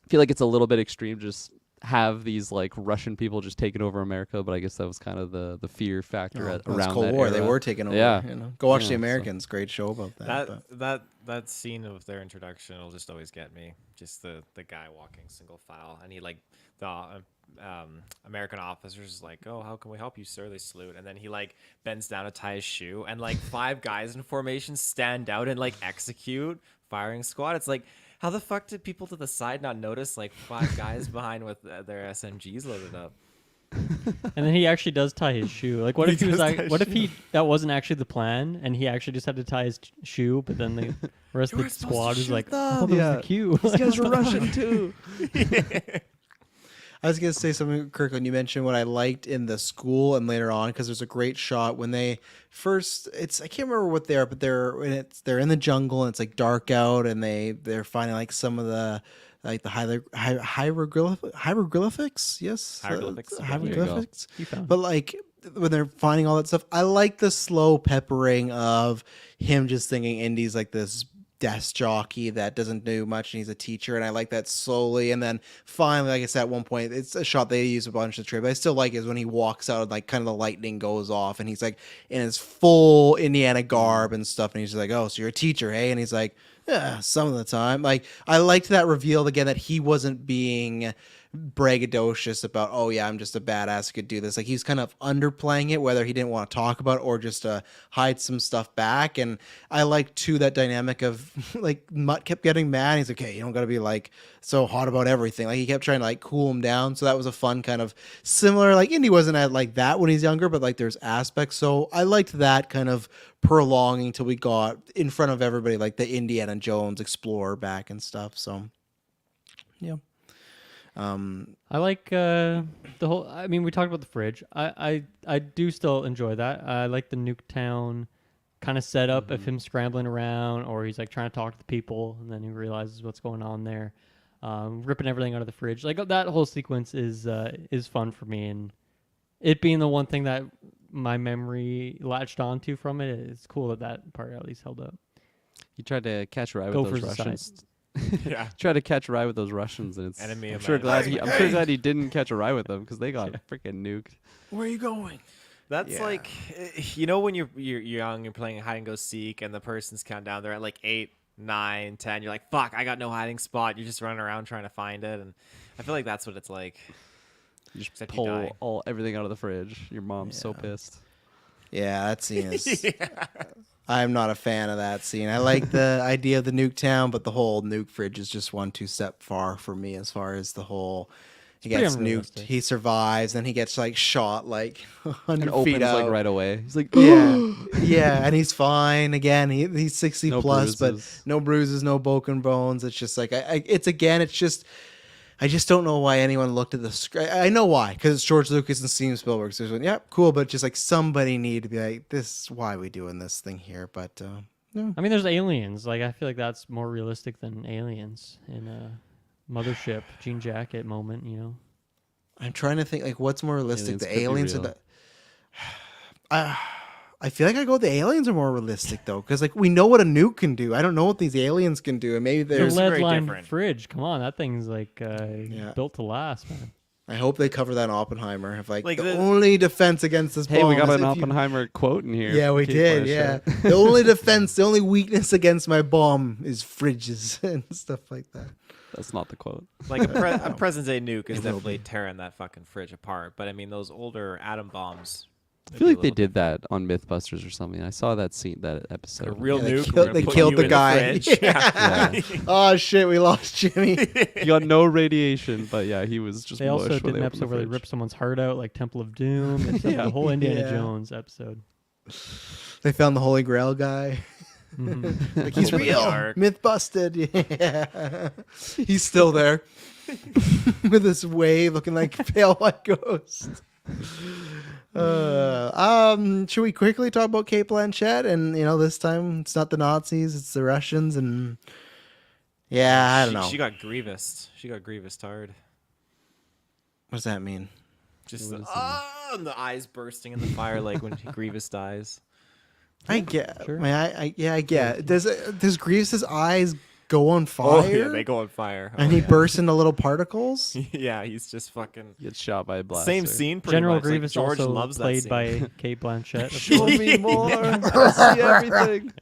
I feel like it's a little bit extreme just have these like Russian people just taking over America, but I guess that was kind of the fear factor Oh, at, well, it's around Cold that War. era. They were taking over. Yeah. Go watch Yeah, The so- Americans. Great show about that. That scene of their introduction will just always get me. Just the guy walking single file, and he like the American officers is like, "Oh, how can we help you, sir?" They salute, and then he like bends down to tie his shoe, and like 5 guys in formation stand out and like execute firing squad. It's like, how the fuck did people to the side not notice like 5 guys behind with their SMGs loaded up? And then he actually does tie his shoe. Like, what if he was like, what if that wasn't actually the plan, and he actually just had to tie his shoe, but then the rest of the squad was like, I thought that was the cue. These guys were Russian too. I was gonna say something, Kirkland. You mentioned what I liked in the school and later on, because there's a great shot when they first. I can't remember what they are, but they're in the jungle and it's like dark out, and they're finding like some of the like the hieroglyphics. Yes, Hieroglyphics. hieroglyphics. You found But like when they're finding all that stuff, I like the slow peppering of him just thinking Indy's like this desk jockey that doesn't do much and he's a teacher, and I like that slowly, and then finally, like I said, at one point it's a shot they use a bunch of trade, but I still like is when he walks out and like kind of the lightning goes off and he's like in his full Indiana garb and stuff, and he's just like, "Oh, so you're a teacher, hey?" And he's like, "Yeah, some of the time." Like, I liked that reveal again, that he wasn't being braggadocious about, "Oh yeah, I'm just a badass who could do this." Like, he's kind of underplaying it, whether he didn't want to talk about it or just hide some stuff back. And I like too that dynamic of like Mutt kept getting mad. He's like, "Hey, you don't got to be like so hot about everything." Like, he kept trying to like cool him down. So that was a fun kind of similar. Like, Indy wasn't at like that when he's younger, but like there's aspects. So I liked that kind of prolonging till we got in front of everybody, like the Indiana Jones explorer back and stuff. So yeah. I like the whole. I mean, we talked about the fridge. I do still enjoy that. I like the Nuketown kind of setup of him scrambling around, or he's like trying to talk to the people, and then he realizes what's going on there, ripping everything out of the fridge. Like, that whole sequence is fun for me, and it being the one thing that my memory latched onto from it, it's cool that part at least held up. He tried to catch a ride with Gophers those aside. Russians. Yeah. Tried to catch a ride with those Russians, and it's. Enemy I'm of sure my glad enemy. I'm sure glad he didn't catch a ride with them, because they got Yeah. freaking nuked. Where are you going? That's Yeah. like, you know, when you're young, you're playing hide and go seek, and the person's counting down. They're at like 8, 9, 10. You're like, "Fuck, I got no hiding spot." You're just running around trying to find it, and I feel like that's what it's like. You just Except you die. pull everything out of the fridge. Your mom's so pissed. Yeah, that scene is. I'm not a fan of that scene. I like the idea of the Nuketown, but the whole nuke fridge is just 1-2 step far for me as far as the whole. He pretty gets nuked, unrealistic. he survives, then he gets like shot like 100 And feet opens out. like right away. He's like, Yeah, yeah, and he's fine again. He's 60 No plus, bruises. but no bruises, no broken bones. It's just like it's just. I just don't know why anyone looked at the script. I know why, because it's George Lucas and Steven Spielberg. So yeah, cool, but just like somebody need to be like, this is why we doing this thing here. But no. I mean, there's aliens. Like, I feel like that's more realistic than aliens in a mothership jean jacket moment. You know. I'm trying to think like what's more realistic, Aliens the could be aliens or real. the. I feel like I go the aliens are more realistic though, because like we know what a nuke can do. I don't know what these aliens can do, and maybe The there's. lead very line different. fridge. Come on, that thing's like built to last, man. I hope they cover that in Oppenheimer. Of like, Like the the- only defense against this hey, bomb we got is an if you- Oppenheimer quote in here. Yeah, we Keep did. that Yeah, shit. the only defense, the only weakness against my bomb is fridges and stuff like that. That's not the quote. Like a present day nuke is It will definitely be. tearing that fucking fridge apart. But I mean, those older atom bombs. I feel like they did that on Mythbusters or something. I saw that scene, that A episode. real Yeah, they nuke. killed- we're gonna they put killed you the in guy. fridge. Yeah. Oh shit, we lost Jimmy. He got no radiation, but yeah, he was just. They also mush did when an they opened episode the where they fridge. ripped someone's heart out, like Temple of Doom. It's like the whole Indiana Yeah. Jones episode. They found the Holy Grail guy. Mhm. Like, he's Open the real. ark. Myth busted. Yeah. He's still there with this wave looking like a pale white ghost. Should we quickly talk about Kate Blanchett? And this time it's not the Nazis, it's the Russians, and yeah, I don't know. She got Grievous. She got Grievous hard. What does that mean? Just What is and the eyes bursting in the fire like when Grievous dies. I get. Sure. I get. Does Grievous's eyes go on fire? Oh yeah, they go on fire. and Oh, he yeah. bursts into little particles. Yeah, he's just fucking Gets shot by a blaster. same scene. Pretty General much. Like, Grievous George also loves that played scene. by Kate Blanchett. of Show course. me more. I see everything.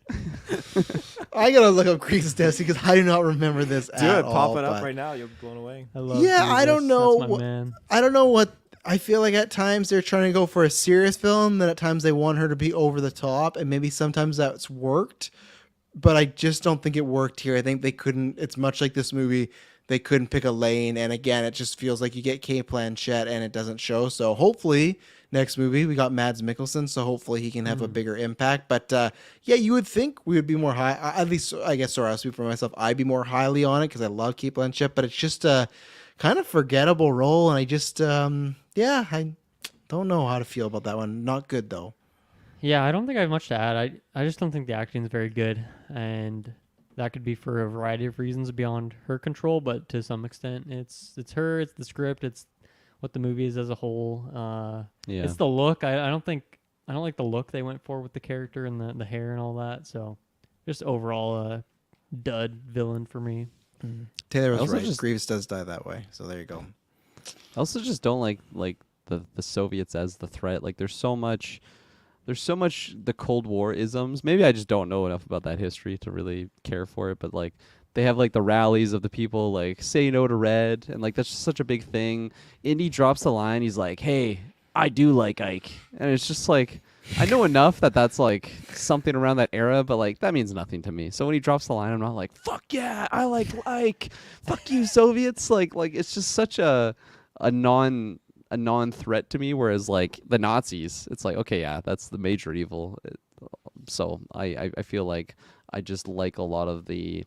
I gotta look up Grievous' Destiny because I do not remember this Do at it. Pop all, it up but- right now. You'll be blown away. I love Yeah, I don't Grievous. know That's my what- man. I don't know what I feel like. At times they're trying to go for a serious villain, then at times they want her to be over the top, and maybe sometimes that's worked. But I just don't think it worked here. I think they couldn't. It's much like this movie. They couldn't pick a lane, and again, it just feels like you get Kate Blanchett and it doesn't show. So hopefully, next movie we got Mads Mikkelsen, so hopefully he can have a bigger impact. But yeah, you would think we would be more high. At least I guess, sorry, I'll speak for myself. I'd be more highly on it because I love Kate Blanchett, but it's just a kind of forgettable role, and I just yeah, I don't know how to feel about that one. Not good though. Yeah, I don't think I have much to add. I just don't think the acting is very good, and that could be for a variety of reasons beyond her control. But to some extent, it's her, it's the script, it's what the movie is as a whole. Yeah. It's the look. I don't like the look they went for with the character and the hair and all that. So just overall a dud villain for me. Taylor I was also right. just- Grievous does die that way. So there you go. I also just don't like the Soviets as the threat. Like there's so much the Cold War isms. Maybe I just don't know enough about that history to really care for it, but like they have like the rallies of the people like say no to red, and like that's just such a big thing. Indy drops the line, he's like, "Hey, I do like Ike." And it's just like I know enough that that's like something around that era, but like that means nothing to me. So when he drops the line, I'm not like, "Fuck yeah, I like Ike. Fuck you Soviets." Like it's just such a non-threat to me, whereas like the Nazis, it's like, okay, yeah, that's the major evil. So I feel like I just like a lot of the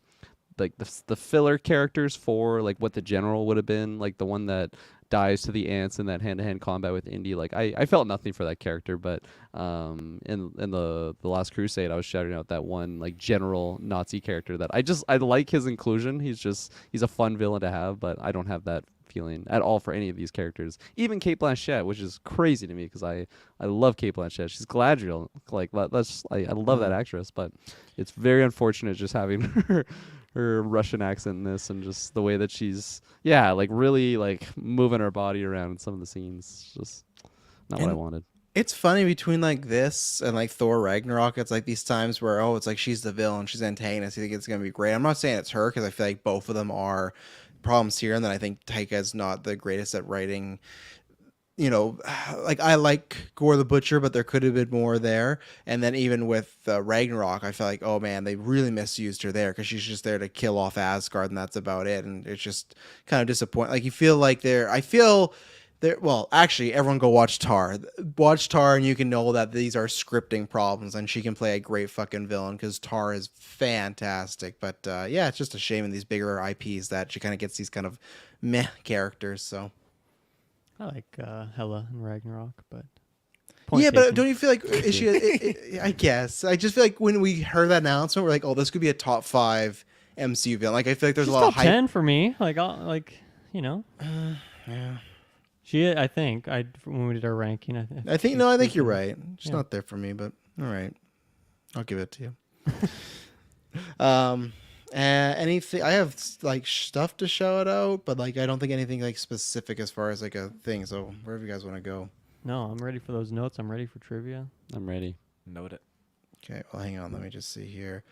filler characters for like what the general would have been, like the one that dies to the ants in that hand-to-hand combat with Indy. Like I felt nothing for that character, but in the Last Crusade I was shouting out that one like general Nazi character that I like his inclusion. He's a fun villain to have, but I don't have that feeling at all for any of these characters. Even Kate Blanchett, which is crazy to me because I love Kate Blanchett. She's Galadriel. Like that's I love that actress, but it's very unfortunate just having her Russian accent in this, and just the way that she's like really like moving her body around in some of the scenes. It's just not what I wanted. It's funny between like this and like Thor Ragnarok. It's like these times where it's like she's the villain, she's the antagonist. You think it's gonna be great. I'm not saying it's her because I feel like both of them are problems here, and then I think Taika's not the greatest at writing. You know, like I like Gore the Butcher, but there could have been more there. And then even with Ragnarok, I feel like, oh man, they really misused her there because she's just there to kill off Asgard, and that's about it. And it's just kind of disappointing. Like you feel like well, actually, everyone go watch Tar. Watch Tar, and you can know that these are scripting problems, and she can play a great fucking villain because Tar is fantastic. But yeah, it's just a shame in these bigger IPs that she kind of gets these kind of meh characters. So I like Hela and Ragnarok, but yeah, but taken. don't you feel like is she? I guess I just feel like when we heard that announcement, we're like, oh, this could be a top 5 MCU villain. Like I feel like there's She's a lot of top hype. 10 for me. Like you know. Yeah. I think when we did our ranking, I think you're right. She's not there for me, but all right, I'll give it to you. Anything I have like stuff to shout out, but like I don't think anything like specific as far as like a thing. So wherever you guys want to go. No, I'm ready for those notes. I'm ready for trivia. I'm ready. Note it. Okay, well hang on, let me just see here.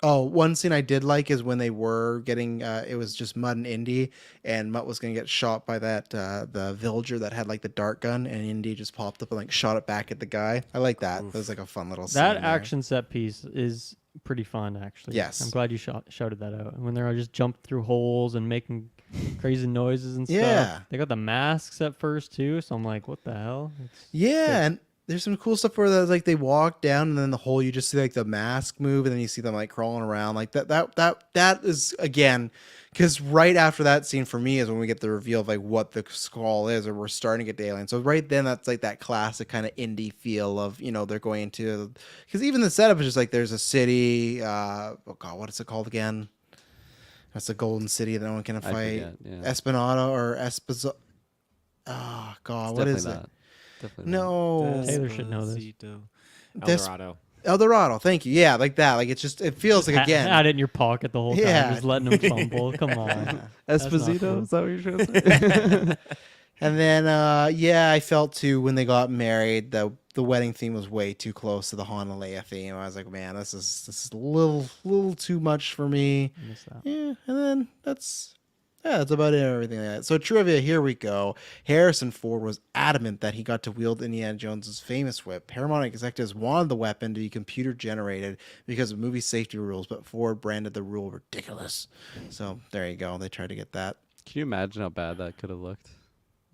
Oh, one scene I did like is when they were getting it was just Mutt and Indy, and Mutt was gonna get shot by that the villager that had like the dart gun, and Indy just popped up and like shot it back at the guy. I like that. That was like a fun little scene. That there. action set piece is pretty fun, actually. Yes. I'm glad you shouted that out. When they're just jumping through holes and making crazy noises and stuff. Yeah. They got the masks at first too, so I'm like, what the hell? Yeah, and there's some cool stuff where like they walk down and then the hole you just see like the mask move and then you see them like crawling around like that is again because right after that scene for me is when we get the reveal of like what the skull is, or we're starting to get the alien. So right then that's like that classic kind of indie feel of, you know, they're going into, because even the setup is just like there's a city, oh god, what is it called again? That's the golden city that no one can fight. forget, yeah. Esplanada or Esposa. Oh god, It's what definitely is it? not. Definitely not. No. Taylor should know this. El Des- Dorado. El Dorado, thank you. Yeah, like that. Like it's just it feels like again. Had it in your pocket the whole time, Yeah. just letting him fumble. Come on. That's not Esposito, cool. is that what you're trying to say? And then yeah, I felt too when they got married, the wedding theme was way too close to the Han and Leia theme. I was like, man, this is a little too much for me. I miss that. Yeah, and then that's about it. Everything like that. So trivia, here we go. Harrison Ford was adamant that he got to wield Indiana Jones's famous whip. Paramount executives wanted the weapon to be computer generated because of movie safety rules, but Ford branded the rule ridiculous. So there you go. They tried to get that. Can you imagine how bad that could have looked?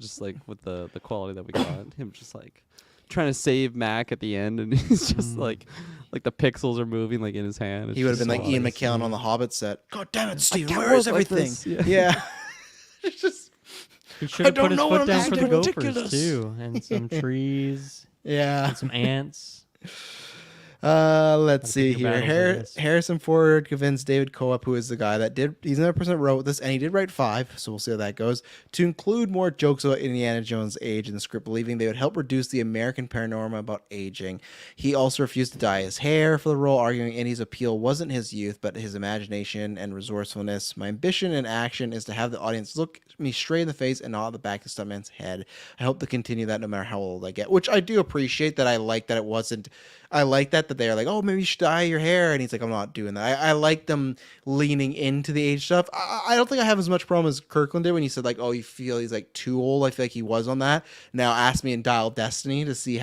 Just like with the quality that we got, him just like trying to save Mac at the end, and he's just like the pixels are moving like in his hand. It's He would have just been like so Ian obvious. McKellen on The Hobbit set. God damn it, Steve! can't Where is work like everything? this. Yeah. It's just He should have don't put his know foot what down I'm for the doing. gophers Ridiculous. too, and some trees, yeah. and some ants. Let's Gotta see pick your here. battles, I guess. Harrison Ford convinced David Coop, who is the guy that he's another person that wrote this, and he did write 5, so we'll see how that goes, to include more jokes about Indiana Jones' age in the script, believing they would help reduce the American paranormal about aging. He also refused to dye his hair for the role, arguing Indy's appeal wasn't his youth, but his imagination and resourcefulness. My ambition in action is to have the audience look me straight in the face and not at the back of the stuntman's head. I hope to continue that no matter how old I get, which I do appreciate that. I like that it wasn't. I like that they're like, oh, maybe you should dye your hair, and he's like, I'm not doing that. I like them leaning into the age stuff. I don't think I have as much problem as Kirkland did when he said like, oh, you feel he's like too old. I feel like he was on that. Now ask me in Dial of Destiny to see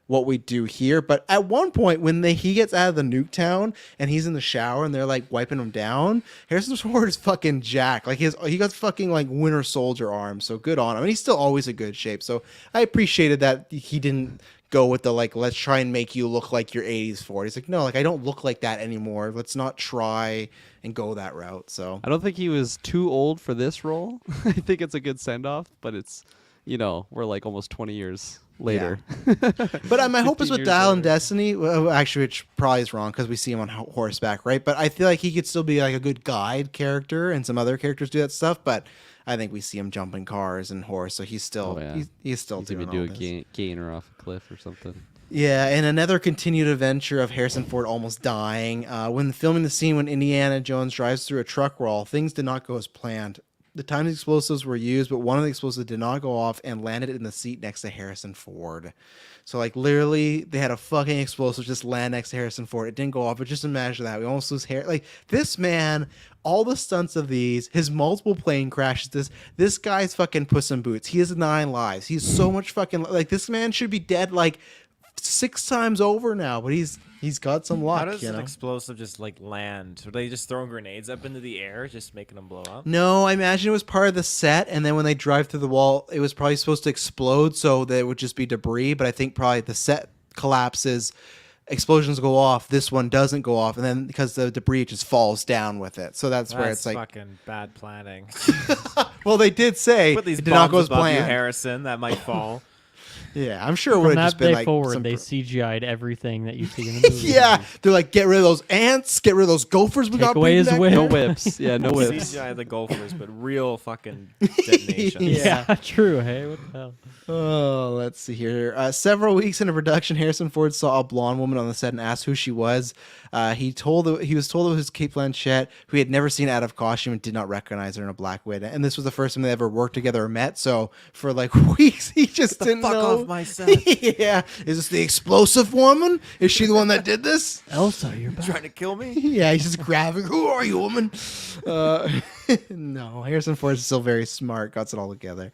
what we do here. But at one point when he gets out of the nuke town and he's in the shower and they're like wiping him down, Harrison Ford is fucking jacked. Like he got fucking like Winter Soldier arms. So good on him. And he's still always in good shape. So I appreciated that he didn't go with the like, let's try and make you look like your 80s Ford. He's like, no, like I don't look like that anymore. Let's not try and go that route. So I don't think he was too old for this role. I think it's a good send off, but it's we're like almost 20 years later. But my hope is 15 with years Dial and later. Destiny, well, actually, which probably is wrong because we see him on horseback, right? But I feel like he could still be like a good guide character, and some other characters do that stuff. But I think we see him jumping cars and horse, so he's still he's still He's doing gonna do all a this. gainer off a cliff or something. Yeah, and another continued adventure of Harrison Ford almost dying. When filming the scene when Indiana Jones drives through a truck wall, things did not go as planned. The timed explosives were used, but one of the explosives did not go off and landed in the seat next to Harrison Ford. So, like, literally, they had a fucking explosive just land next to Harrison Ford. It didn't go off, but just imagine that. We almost lose hair. Like, this man, all the stunts of these, his multiple plane crashes, this guy's fucking Puss in Boots. He has 9 lives. He's so much fucking, like, this man should be dead, like, 6 times over now, but he's got some luck. How does you an know? explosive just like land? Are they just throwing grenades up into the air, just making them blow up? No, I imagine it was part of the set, and then when they drive through the wall, it was probably supposed to explode, so that it would just be debris. But I think probably the set collapses, explosions go off. This one doesn't go off, and then because the debris just falls down with it. So that's where it's like, fucking bad planning. well, they did say Put these it did not bombs go as above you, planned. Harrison. That might fall. Yeah, I'm sure it would From have that just been day like forward, some they CGI'd everything that you see in the movie. yeah, they're like, get rid of those ants, get rid of those gophers. We Take got away bring his back whip. No whips. Yeah, no whips. CGI the Gophers, but real fucking detonations. Yeah. Yeah, true. Hey, what the hell? Oh, let's see here. Several weeks into production, Harrison Ford saw a blonde woman on the set and asked who she was. He was told it was Kate Blanchett, who he had never seen out of costume and did not recognize her in a black wig. And this was the first time they ever worked together or met. So for like weeks, he just didn't fuck know. off my set. Yeah, is this the explosive woman? Is she the one that did this? Elsa, you're back. Trying to kill me? Yeah, he's just grabbing. Who are you, woman? No, Harrison Ford is still very smart. Got it all together.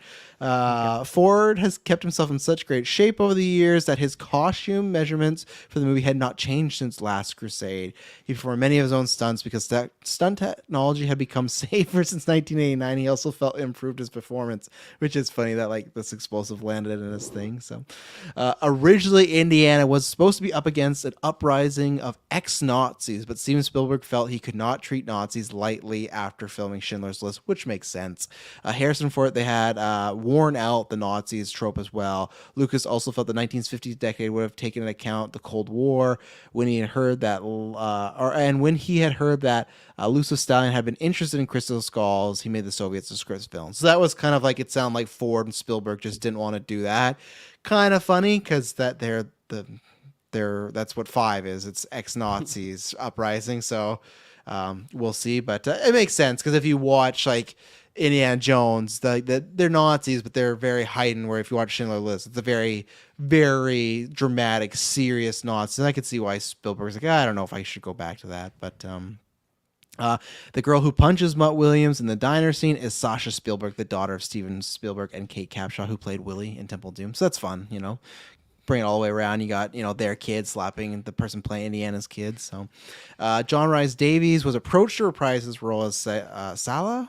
Ford has kept himself in such great shape over the years that his costume measurements for the movie had not changed since Last Crusade. He performed many of his own stunts because that stunt technology had become safer since 1989. He also felt it improved his performance, which is funny that like this explosive landed in his thing. So, originally Indiana was supposed to be up against an uprising of ex-Nazis, but Steven Spielberg felt he could not treat Nazis lightly after filming Schindler's List, which makes sense. Harrison Ford, they had worn out the Nazis trope as well. Lucas also felt the 1950s decade would have taken into account the Cold War when he had heard that, Lucius Stalin had been interested in crystal skulls. He made the Soviets a script film. So that was kind of like, it sounded like Ford and Spielberg just didn't want to do that. Kind of funny because that they're the that's what 5 is. It's ex-Nazis uprising. So we'll see, but it makes sense because if you watch like Indiana Jones, they're Nazis, but they're very heightened. Where if you watch Schindler's List, it's a very, very dramatic, serious Nazis. And I could see why Spielberg's like, I don't know if I should go back to that, but the girl who punches Mutt Williams in the diner scene is Sasha Spielberg, the daughter of Steven Spielberg and Kate Capshaw, who played Willie in Temple of Doom. So that's fun, Bring it all the way around. You got, their kid slapping the person playing Indiana's kid. So, John Rhys Davies was approached to reprise his role as Salar.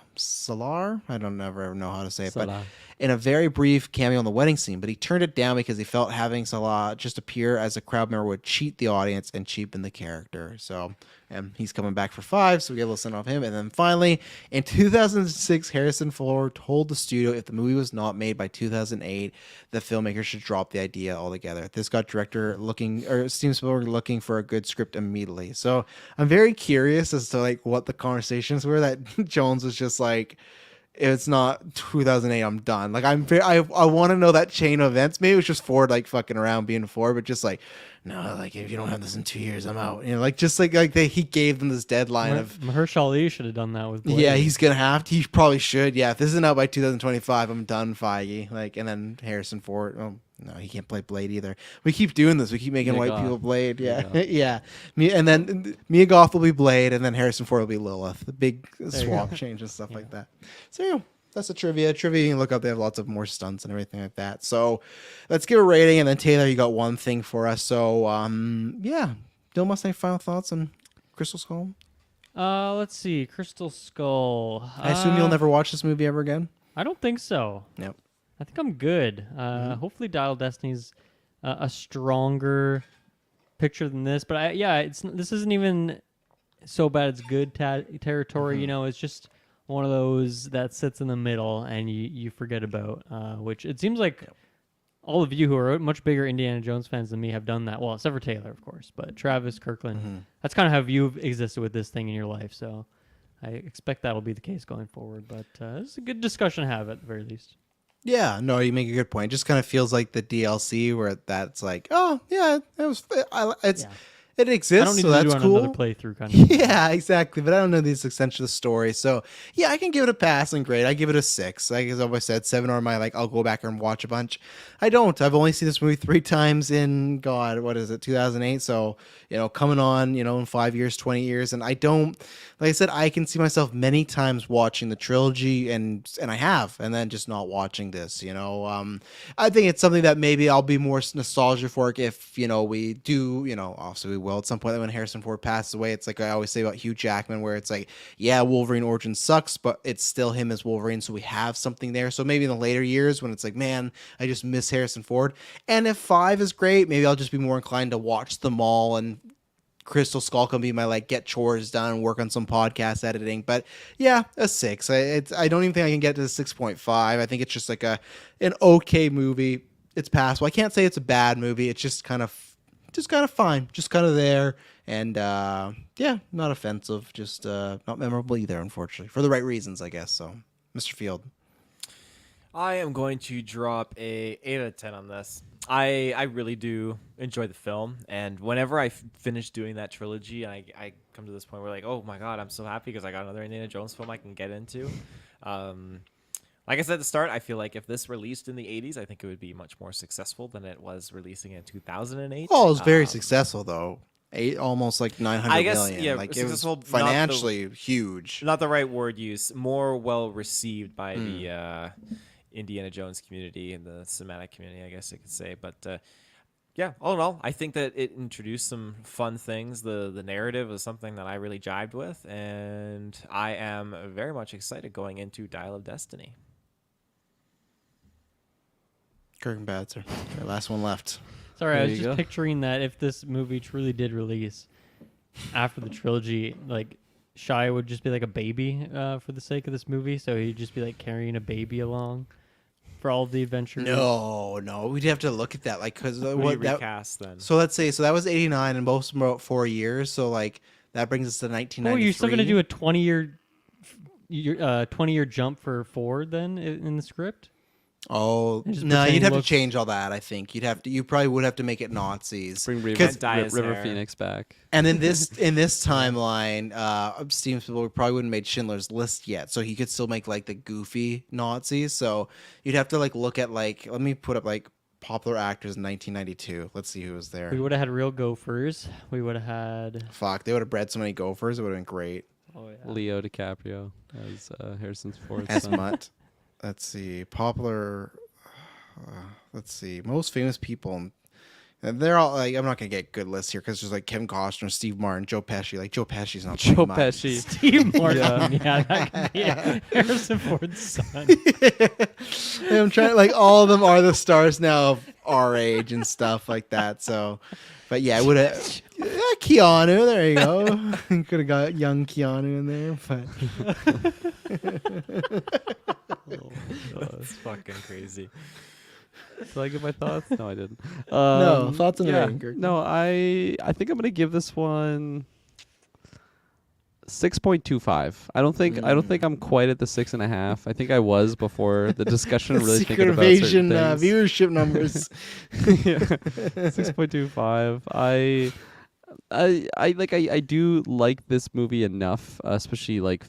I don't ever know how to say it, but in a very brief cameo in the wedding scene. But he turned it down because he felt having Salah just appear as a crowd member would cheat the audience and cheapen the character. So, and he's coming back for 5, so we get a listen off him. And then finally, in 2006, Harrison Ford told the studio if the movie was not made by 2008, the filmmaker should drop the idea altogether. This got Steven Spielberg looking for a good script immediately. So I'm very curious as to like what the conversations were that Jones was just like, if it's not 2008, I'm done. Like I want to know that chain of events. Maybe it was just Ford like fucking around being Ford, but just like, no, like if you don't have this in 2 years, I'm out. He gave them this deadline of Mahershala Ali should have done that with Blade. Yeah, he's gonna have to. He probably should. Yeah, if this isn't out by 2025, I'm done, Feige. And then Harrison Ford. Oh no, he can't play Blade either. We keep doing this. We keep making white people Blade. Yeah, yeah. And then Mia Goth will be Blade, and then Harrison Ford will be Lilith. The big swap change and stuff like that. So that's the trivia. Trivia, you can look up. They have lots of more stunts and everything like that. So let's give a rating, and then Taylor, you got one thing for us. So Bill Mustang, final thoughts on Crystal Skull? Let's see. Crystal Skull. I assume you'll never watch this movie ever again? I don't think so. Yep. I think I'm good. Hopefully Dial of Destiny's a stronger picture than this. But this isn't even so bad it's good territory. It's just one of those that sits in the middle and you forget about, which it seems like all of you who are much bigger Indiana Jones fans than me have done that. Well, except for Taylor, of course, but Travis, Kirkland, that's kind of how you've existed with this thing in your life. So I expect that'll be the case going forward, but it's a good discussion to have at the very least. Yeah, no, you make a good point. It just kind of feels like the DLC where that's like, oh yeah, it exists. I don't need so to that's do cool. another playthrough kind of. Yeah, exactly. But I don't know the extension of the story, so yeah, I can give it a pass and grade. I give it a 6. Like as I always said, 7 are my I'll go back and watch a bunch. I don't. I've only seen this movie 3 times in 2008. So coming on in 5 years, 20 years, and I don't. Like I said, I can see myself many times watching the trilogy, and I have, and then just not watching this. I think it's something that maybe I'll be more nostalgic for if we do. Obviously we will at some point when Harrison Ford passes away. It's like I always say about Hugh Jackman, where it's like, yeah, Wolverine origin sucks, but it's still him as Wolverine, so we have something there. So maybe in the later years when it's like, man, I just miss Harrison Ford. And if 5 is great, maybe I'll just be more inclined to watch them all, and Crystal Skull can be my get chores done and work on some podcast editing. But yeah, a 6. I don't even think I can get to the 6.5. I think it's just like an okay movie. It's passable. I can't say it's a bad movie. It's just kind of fine, just kind of there, and not offensive, just not memorable either, unfortunately, for the right reasons, I guess. So, Mr. Field, I am going to drop a 8 out of 10 on this. I really do enjoy the film, and whenever I finish doing that trilogy, and I come to this point where oh my god, I'm so happy because I got another Indiana Jones film I can get into. Like I said at the start, I feel like if this released in the 80s, I think it would be much more successful than it was releasing in 2008. Oh, it was very successful, though. Almost 900 I guess, million. yeah, It was successful, financially huge. Not the right word use. More well received by the Indiana Jones community and the cinematic community, I guess I could say. But yeah, all in all, I think that it introduced some fun things. The narrative was something that I really jived with, and I am very much excited going into Dial of Destiny. Kirk and Badzer. Last one left. Sorry, There I was you just go. picturing that if this movie truly did release after the trilogy, Shia would just be like a baby for the sake of this movie, so he'd just be carrying a baby along for all of the adventures. No, we'd have to look at that, because What do what you that. recast then? So let's say that was 89, and most of them were about 4 years. So that brings us to 1993. Oh, you're still gonna do a 20-year jump for Ford then in the script? Oh And just no, you'd pretend have to looks- change all that. I think you probably would have to make it Nazis. Bring Because- River Phoenix back. And in this timeline, Steven Spielberg probably wouldn't made Schindler's List yet, so he could still make like the goofy Nazis. So you'd have to like look at like let me put up like popular actors in 1992. Let's see who was there. We would have had real gophers. We would have had. Fuck, they would have bred so many gophers. It would have been great. Oh yeah. Leo DiCaprio as Harrison Ford's As son. Mutt. Let's see, popular. Let's see, most famous people. And they're all like, I'm not gonna get good lists here because there's like Kevin Costner, Steve Martin, Joe Pesci. Like Joe Pesci's not Joe Mutt. Pesci. Steve Martin. Yeah. Yeah, that could be Harrison Ford's son. And I'm trying like all of them are the stars now of our age and stuff like that. So, but yeah, I would have Keanu. There you go. Could have got young Keanu in there, but That's fucking crazy. Did I get my thoughts? No, I didn't. No, thoughts on yeah, Anger. No, I think I'm gonna give this one 6.25. I don't think I'm quite at the 6.5. I think I was before the discussion. Really Secret thinking about Invasion certain things. viewership numbers. Yeah. 6.25. I do like this movie enough, especially like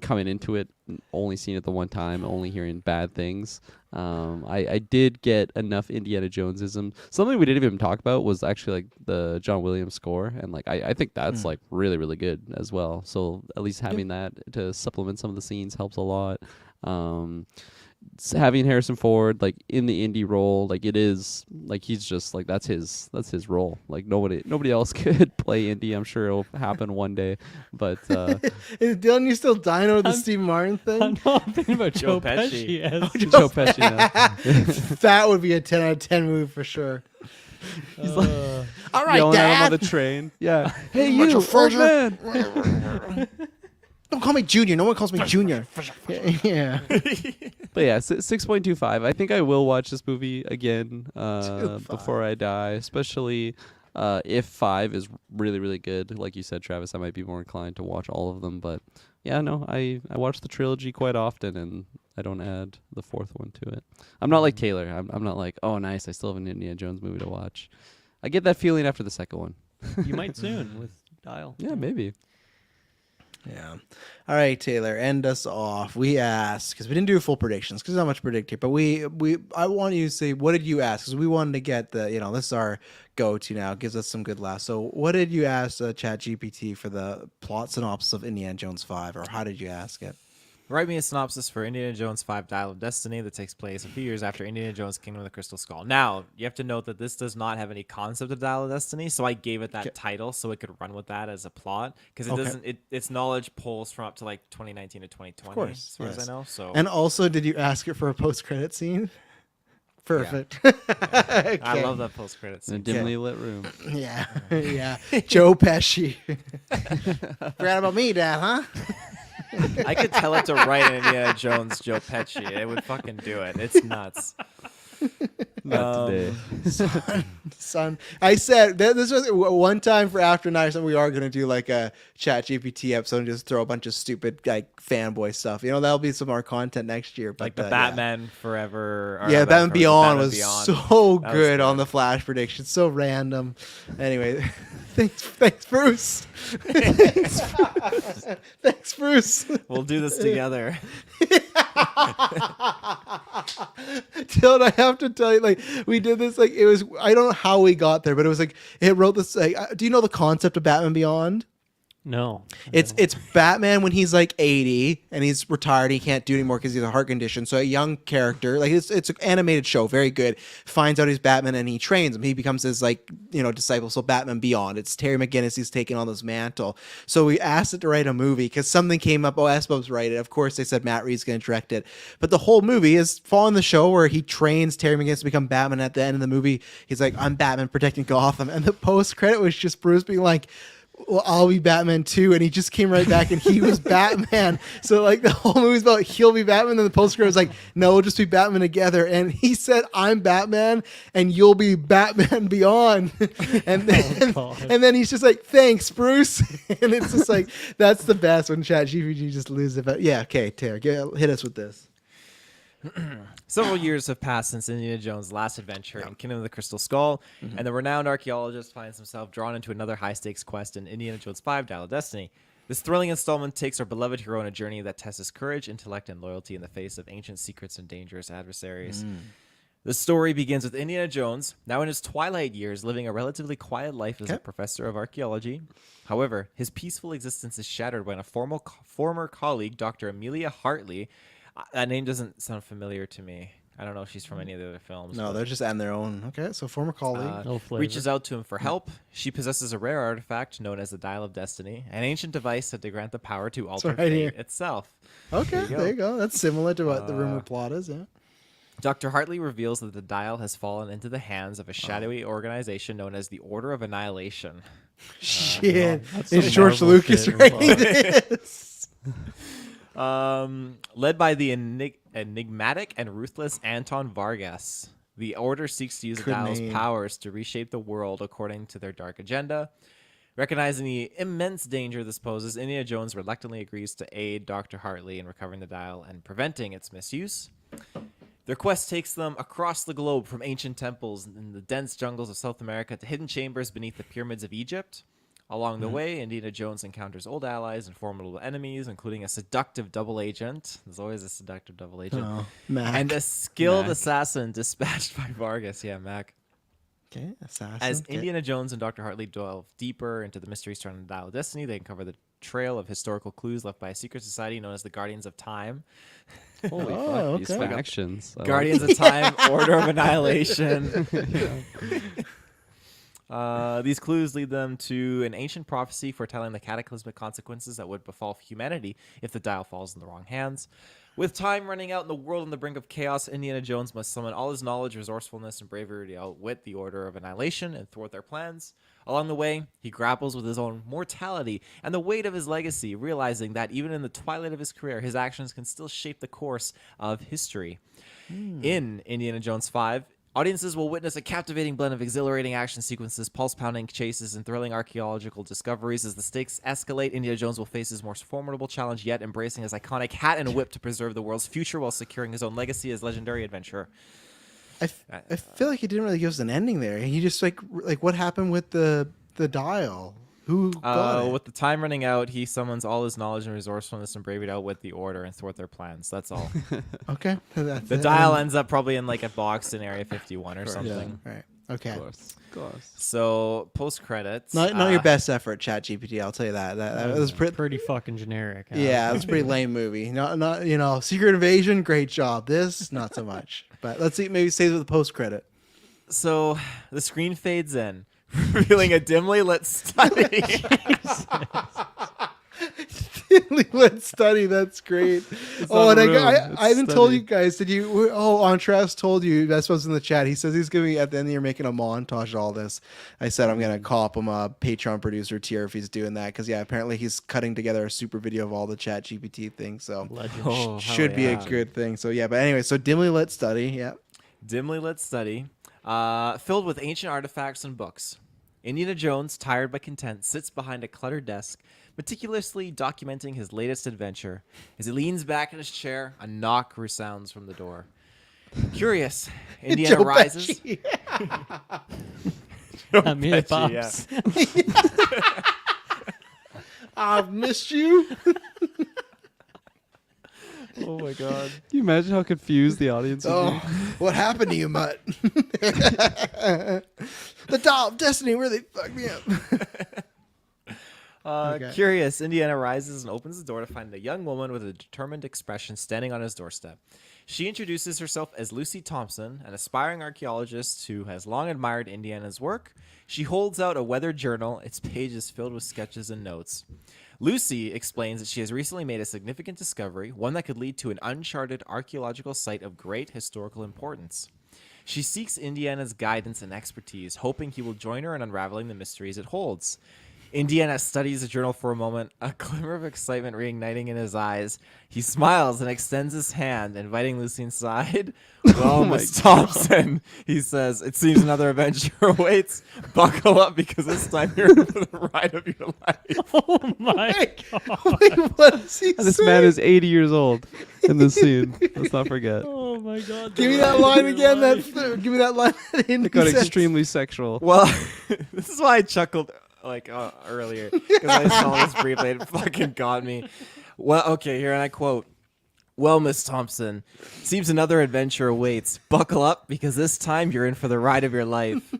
coming into it, only seeing it the one time, only hearing bad things. I did get enough Indiana Jonesism. Something we didn't even talk about was actually like the John Williams score, and like I think that's like really really good as well. So at least having that to supplement some of the scenes helps a lot. Having Harrison Ford like in the indie role, like it is like he's just like that's his role. Like nobody else could play indie. I'm sure it'll happen one day, but Is Dylan, you still dying over the Steve Martin thing? I'm not thinking about Joe Joe Pesci. Pesci. as Joe Pesci. Yeah. That would be a 10 out of 10 movie for sure. All right, Yelling at him on Dad. the train. Yeah. Hey, Much you, a old further- man. Don't call me Junior. No one calls me Junior. Yeah. But yeah, 6.25. I think I will watch this movie again before I die, especially if 5 is really, really good. Like you said, Travis, I might be more inclined to watch all of them. But yeah, no, I watch the trilogy quite often, and I don't add the 4th one to it. I'm not like Taylor. I'm not like, oh, nice, I still have an Indiana Jones movie to watch. I get that feeling after the second one. You might soon with Dial. Yeah, maybe. Yeah. All right, Taylor, end us off. We asked because we didn't do full predictions because there's not much predict here, but I want you to say what did you ask because we wanted to get the this is our go-to now. It gives us some good laughs. So what did you ask ChatGPT for the plot synopsis of Indiana Jones 5, or how did you ask it? Write me a synopsis for Indiana Jones 5 Dial of Destiny that takes place a few years after Indiana Jones Kingdom of the Crystal Skull. Now, you have to note that this does not have any concept of Dial of Destiny, so I gave it that title so it could run with that as a plot, because it doesn't. Its knowledge pulls from up to like 2019 to 2020, Of course, as far as I know. So, And also, did you ask it for a post-credit scene? Perfect. Okay. I love that post credits. In a dimly lit room. Yeah, yeah. Joe Pesci. Forgot about me, Dad, huh? I could tell it to write an Indiana Jones Joe Pesci. It would fucking do it. It's nuts. Not today. Son, I said this was one time for After Night or something. We are gonna do like a Chat GPT episode and just throw a bunch of stupid like fanboy stuff. That'll be some of our content next year. But Like the Batman Forever. Or Yeah, not Batman Forever, Beyond Batman was Beyond. so That was good on the Flash prediction. So random. Anyway, thanks, Bruce. Thanks, Bruce. We'll do this together. Dylan, I have to tell you, like, we did this, like, it was, I don't know how we got there, but it was like, it wrote this, like, do you know the concept of Batman Beyond? No. It's Batman when he's like 80 and he's retired. He can't do anymore because he's a heart condition. So a young character, like it's an animated show, very good. Finds out he's Batman and he trains him. He becomes his disciple. So Batman Beyond. It's Terry McGinnis. He's taking on this mantle. So we asked it to write a movie because something came up. Oh, Espob's write it. Of course, they said Matt Reeves going to direct it. But the whole movie is following the show where he trains Terry McGinnis to become Batman. At the end of the movie, he's like, "I'm Batman protecting Gotham," and the post credit was just Bruce being like, "Well, I'll be Batman too," and he just came right back and he was Batman. So like the whole movie's about he'll be Batman, and the post credit was like, "No, we'll just be Batman together." And he said, "I'm Batman, and you'll be Batman Beyond." And then and then he's just like, "Thanks, Bruce." And it's just like that's the best when ChatGPT just loses it. But yeah, okay, Taylor, hit us with this. Several years have passed since Indiana Jones' last adventure in Kingdom of the Crystal Skull, and the renowned archaeologist finds himself drawn into another high-stakes quest in Indiana Jones 5: Dial of Destiny. This thrilling installment takes our beloved hero on a journey that tests his courage, intellect, and loyalty in the face of ancient secrets and dangerous adversaries. The story begins with Indiana Jones, now in his twilight years, living a relatively quiet life as a professor of archaeology. However, his peaceful existence is shattered when a former colleague, Dr. Amelia Hartley, that name doesn't sound familiar to me. I don't know if she's from any of the other films. No, they're just on their own. Okay, so former colleague. No flavor. Reaches out to him for help. She possesses a rare artifact known as the Dial of Destiny, an ancient device that to grant the power to alter right fate here. itself. Okay, there you go. That's similar to what the rumor plot is, yeah. Dr. Hartley reveals that the dial has fallen into the hands of a shadowy organization known as the Order of Annihilation. Shit. That's Is some George Marvel Lucas shit. writing this? Led by the enigmatic and ruthless Anton Vargas, the Order seeks to use the Good dial's name. powers to reshape the world according to their dark agenda. Recognizing the immense danger this poses, Indiana Jones reluctantly agrees to aid Dr. Hartley in recovering the dial and preventing its misuse. Their quest takes them across the globe, from ancient temples in the dense jungles of South America to hidden chambers beneath the pyramids of Egypt. Along the way, Indiana Jones encounters old allies and formidable enemies, including a seductive double agent. There's always a seductive double agent. Oh, Mac. And a skilled Mac. assassin dispatched by Vargas. Yeah, Mac. Okay, assassin. As okay. Indiana Jones and Dr. Hartley delve deeper into the mysteries surrounding the Dial of Destiny, they uncover the trail of historical clues left by a secret society known as the Guardians of Time. Holy Oh, fuck, these okay. factions. I like Guardians of Time, Order of Annihilation. These clues lead them to an ancient prophecy foretelling the cataclysmic consequences that would befall humanity if the dial falls in the wrong hands. With time running out and the world on the brink of chaos, Indiana Jones must summon all his knowledge, resourcefulness, and bravery to outwit the Order of Annihilation and thwart their plans. Along the way, he grapples with his own mortality and the weight of his legacy, realizing that even in the twilight of his career, his actions can still shape the course of history. In Indiana Jones 5, audiences will witness a captivating blend of exhilarating action sequences, pulse-pounding chases, and thrilling archaeological discoveries. As the stakes escalate, Indiana Jones will face his most formidable challenge yet, embracing his iconic hat and whip to preserve the world's future while securing his own legacy as legendary adventurer. I feel like he didn't really give us an ending there. He just like what happened with the dial? Who got it? With the time running out, he summons all his knowledge and resourcefulness and bravery to outwit the Order and thwart their plans. That's all. Okay, that's The it. dial ends up probably in like a box in Area 51 or something. Right. Okay. Of course. So post credits. Not your best effort, ChatGPT. I'll tell you that. That was pretty. Pretty fucking generic. Yeah, it was a pretty lame movie. Not Secret Invasion, great job. This, not so much. But let's see, maybe save it with the post credit. So the screen fades in, revealing a dimly lit study. Let's study. That's great. Oh, not and a room, I it's even told study. you guys. Did you? Oh, Antras told you. That's what's in the chat. He says he's gonna be at the end of the year making a montage of all this. I said I'm gonna call up him a Patreon producer tier if he's doing that because apparently he's cutting together a super video of all the Chat GPT things. So Legend. Oh, should hell be yeah. a good thing. So yeah, but anyway, so dimly lit study. Yeah. Dimly lit study, filled with ancient artifacts and books. Indiana Jones, tired but content, sits behind a cluttered desk, meticulously documenting his latest adventure. As he leans back in his chair, a knock resounds from the door. Curious, Indiana Joe rises. Pesci. I mean, it Pesci, pops. I've missed you. Oh my god. Can you imagine how confused the audience would Oh, be? what happened to you, mutt? The Dial of Destiny really fucked me up. Okay. Curious, Indiana rises and opens the door to find a young woman with a determined expression standing on his doorstep. She introduces herself as Lucy Thompson, an aspiring archaeologist who has long admired Indiana's work. She holds out a weathered journal. Its pages filled with sketches and notes. Lucy explains that she has recently made a significant discovery, one that could lead to an uncharted archaeological site of great historical importance. She seeks Indiana's guidance and expertise, hoping he will join her in unraveling the mysteries it holds. Indiana studies the journal for a moment, a glimmer of excitement reigniting in his eyes. He smiles and extends his hand, inviting Lucy inside. Well, Miss Thompson, he says, it seems another adventure awaits. Buckle up because this time you're in for the ride of your life. Oh my god. Wait, what is he And this saying? man is 80 years old. in the scene. Let's not forget. Oh my god. Give me that line again. Give me that line. That It got says. extremely sexual. Well, this is why I chuckled like earlier because I saw this briefly. It fucking got me. Well, okay, here and I quote. Well, Miss Thompson, seems another adventure awaits. Buckle up because this time you're in for the ride of your life.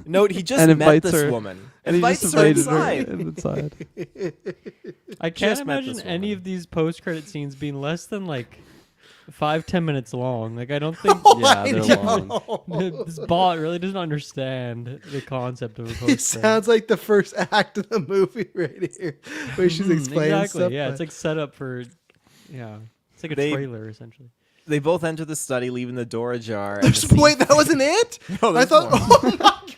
Note, he just And met invites this her. woman. And he Invites just her invited her inside. inside. I can't Just met imagine this any woman. of these post-credit scenes being less than like 5-10 minutes long. Like I don't think Yeah, they're long. this bot really doesn't understand the concept of a It post-credit. sounds like the first act of the movie right here, where she's explaining exactly. stuff. Yeah, but- it's like set up for. Yeah, it's like a They- trailer essentially. They both enter the study, leaving the door ajar. and There's, the scene- wait, that wasn't it? No, I there's thought. more.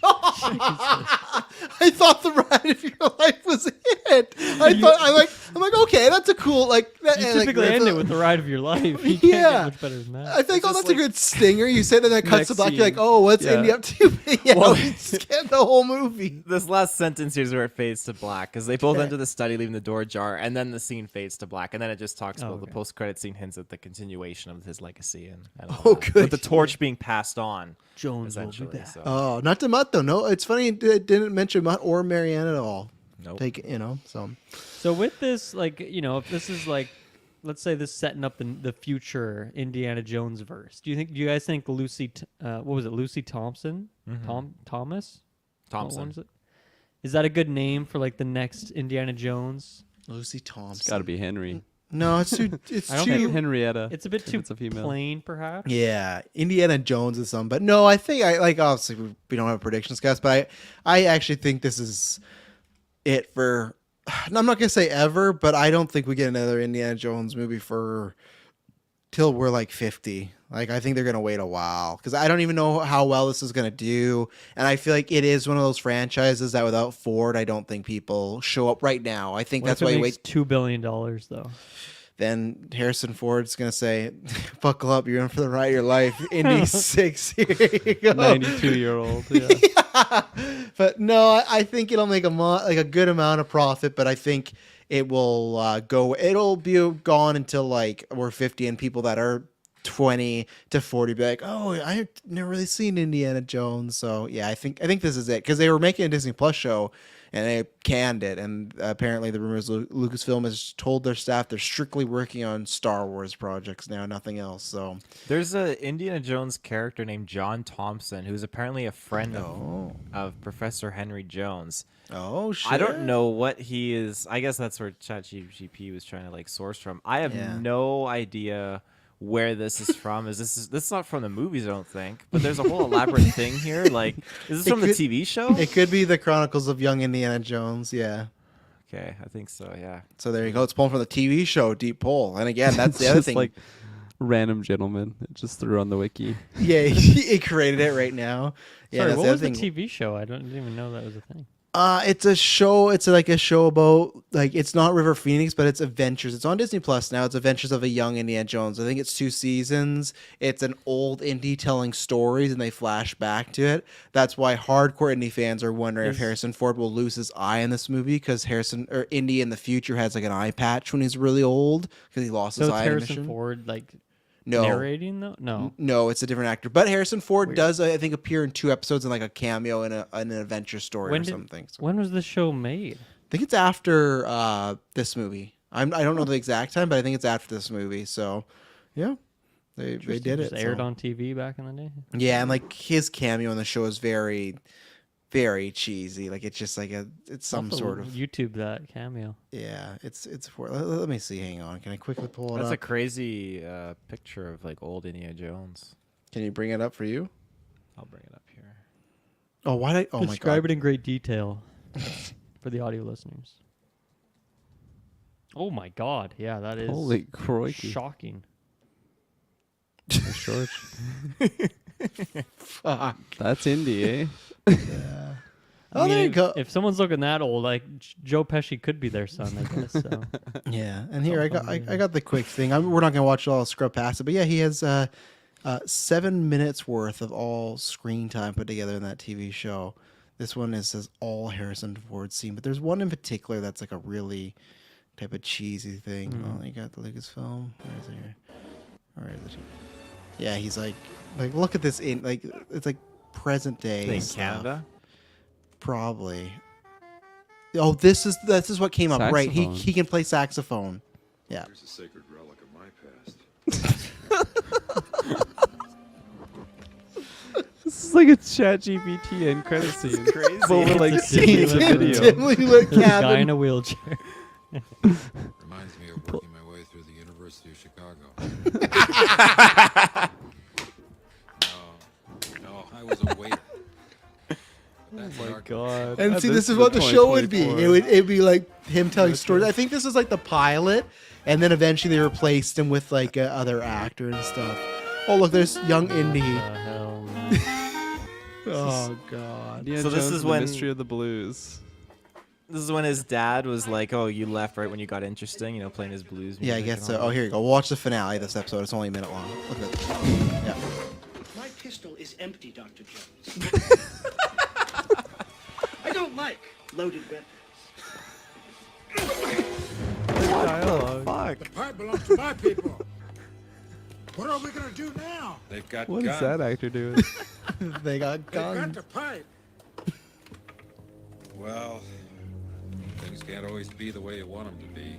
Oh my god! I thought the ride of your life was it. I'm like, okay, that's a cool like. That, You and, like, typically end riff- it with the ride of your life. You can't Yeah. get much better than that. I think, It's oh, just that's like- a good stinger. You say that, then it cuts to Next black. You're like, scene. oh, what's Yeah. Indy up to? Yeah, Well- we just get the whole movie. This last sentence here is where it fades to black because they both Okay. enter the study, leaving the door ajar, and then the scene fades to black, and then it just talks about the okay. post-credit scene hints at the continuation of his legacy and all Oh, that. good. With the torch being passed on, Jones will be essentially. back. So. Oh, not to Mutt though. No, it's funny. It didn't mention Mutt or Marianne at all. Nope. Take it, so. So with this, like, if this is like, let's say this setting up the future Indiana Jones verse. Do you guys think Lucy? What was it? Lucy Thompson? Thomas? What one Thompson. is it? Is that a good name for like the next Indiana Jones? Lucy It's Thompson. got to be Henry. No, it's too. It's I don't too. think- Henrietta. It's a bit if too it's a female. plain, perhaps. Yeah, Indiana Jones is some, but no, I think I like. Obviously, we don't have a predictions, guys, but I actually think this is it for. I'm not gonna say ever, but I don't think we get another Indiana Jones movie for till we're like 50. Like, I think they're gonna wait a while because I don't even know how well this is gonna do, and I feel like it is one of those franchises that without Ford, I don't think people show up right now. I think What that's if why it you makes wait. $2 billion though? Then Harrison Ford's gonna say, "Buckle up, you're in for the ride of your life." Indy 6, here you go. 92-year-old. Yeah. But no, I think it'll make a good amount of profit. But I think it will go. It'll be gone until like we're 50, and people that are 20 to 40 be like, "Oh, I've never really seen Indiana Jones." So yeah, I think this is it because they were making a Disney Plus show. And they canned it, and apparently the rumors Lucasfilm has told their staff they're strictly working on Star Wars projects now, nothing else. So, There's a Indiana Jones character named John Thompson who's apparently a friend of Professor Henry Jones. oh shit! I don't know what he is. I guess that's where ChatGPT was trying to like source from. I have Yeah. no idea where this is from. This is not from the movies, I don't think. But there's a whole elaborate thing here. Like, is this It from the could- TV show? It could be the Chronicles of Young Indiana Jones. Yeah. Okay, I think so. Yeah. So there you go. It's pulling from the TV show Deep Pull, and again, that's the other Just thing. like random gentleman. It just threw on the wiki. Yeah, he created it right now. Yeah, Sorry, that's what the was other the thing. TV show? I didn't even know that was a thing. It's a show. It's like a show about like it's not River Phoenix, but it's adventures. It's on Disney Plus now. It's Adventures of a Young Indiana Jones. I think it's 2 seasons. It's an old Indy telling stories, and they flash back to it. That's why hardcore Indy fans are wondering if Is- Harrison Ford will lose his eye in this movie because Indy in the future has like an eye patch when he's really old because he lost So his it's eye in Harrison mission. Ford like No, narrating though? No. No, it's a different actor. But Harrison Ford Weird. does, I think, appear in 2 episodes and like a cameo in an adventure story When or did- something. So When was this show made? I think it's after this movie. I don't know the exact time, but I think it's after this movie. So, yeah, they did Just it. aired so. on TV back in the day. Yeah, and like his cameo in the show is very, very cheesy. Like it's just like it's some Also, sort of YouTube that cameo. yeah. It's for. Let me see. Hang on. Can I quickly pull it That's up? a crazy picture of like old Indiana Jones. Can you bring it up for you? I'll bring it up here. Oh, why did? Oh my Describe god. it in great detail for the audio listeners. Oh my god! Yeah, that is Holy crikey. shocking. The shorts. Fuck. That's indie, eh? Yeah. I Oh, mean, there you if, go. If someone's looking that old, like Joe Pesci could be their son, I guess. So. Yeah, and here all I fun, got the quick thing. We're not gonna watch it all, scrub past it, but yeah, he has 7 minutes worth of all screen time put together in that TV show. This one says all Harrison Ford scene, but there's one in particular that's like a really type of cheesy thing. Oh, you got the Lucasfilm. Where is it here? All right. Yeah, he's like look at this in like it's like present day In stuff. Canada. Probably. Oh, this is what came up, right? Saxophone. He can play saxophone. Yeah. Here's a sacred relic of my past. This is like a ChatGPT end credit scene. Crazy. But we're like It's a seeing the dimly lit video. Dimly lit There's a guy cabin. in a wheelchair. Reminds me of working my way through the University of Chicago. No, I was a waiter. Oh my god. And see, this is what the show would be. It'd be like him telling stories. I think this is like the pilot, and then eventually they replaced him with like a other actor and stuff. Oh, look, there's young Indy. Hell, man. Oh god. Indiana So this Jones is and the when- Mystery of the Blues. This is when his dad was like, "Oh, you left right when you got interesting, playing his blues." Yeah, I music guess and so. all Oh, that." here you go. Watch the finale of this episode. It's only a minute long. Look at this. Yeah. My pistol is empty, Dr. Jones. I don't like loaded weapons. Dialogue. Fuck. Pipe belongs to my people. What are we gonna do now? They've got What is guns. that actor doing? They got They've got guns. the pipe. Well, things can't always be the way you want them to be.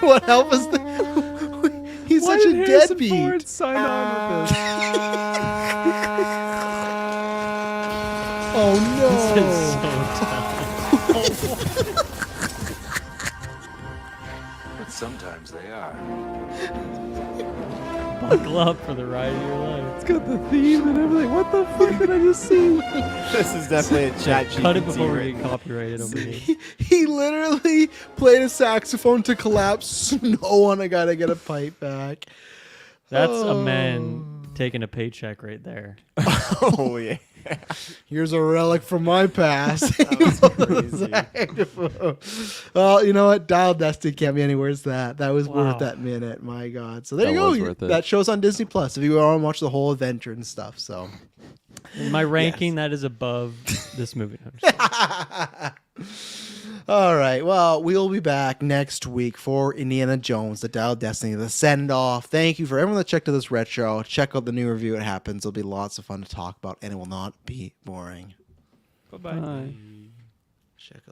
What help is the? He's Why such a did Harrison deadbeat. Ford sign on with this? Oh This is no. so dumb. But sometimes they are. Buckle up for the ride of your life. It's got the theme and everything. What the fuck did I just see? This is definitely a chat Cut it before we GPT. get copyrighted over here. He literally played a saxophone to collapse snow on a guy to get a pipe back. That's a man taking a paycheck right there. Oh yeah. Here's a relic from my past. Crazy. Well, you know what? Dial Destiny can't be anywhere as that. That was worth Wow. that minute. My God. So there That you go. was worth it. That show's on Disney Plus if you want to watch the whole adventure and stuff. So In my ranking, that is above this movie. No, I'm just all right. Well, we'll be back next week for Indiana Jones, the Dial of Destiny, the send off. Thank you for everyone that checked out this retro. Check out the new review. It happens. It'll be lots of fun to talk about, and it will not be boring. Bye-bye. Check out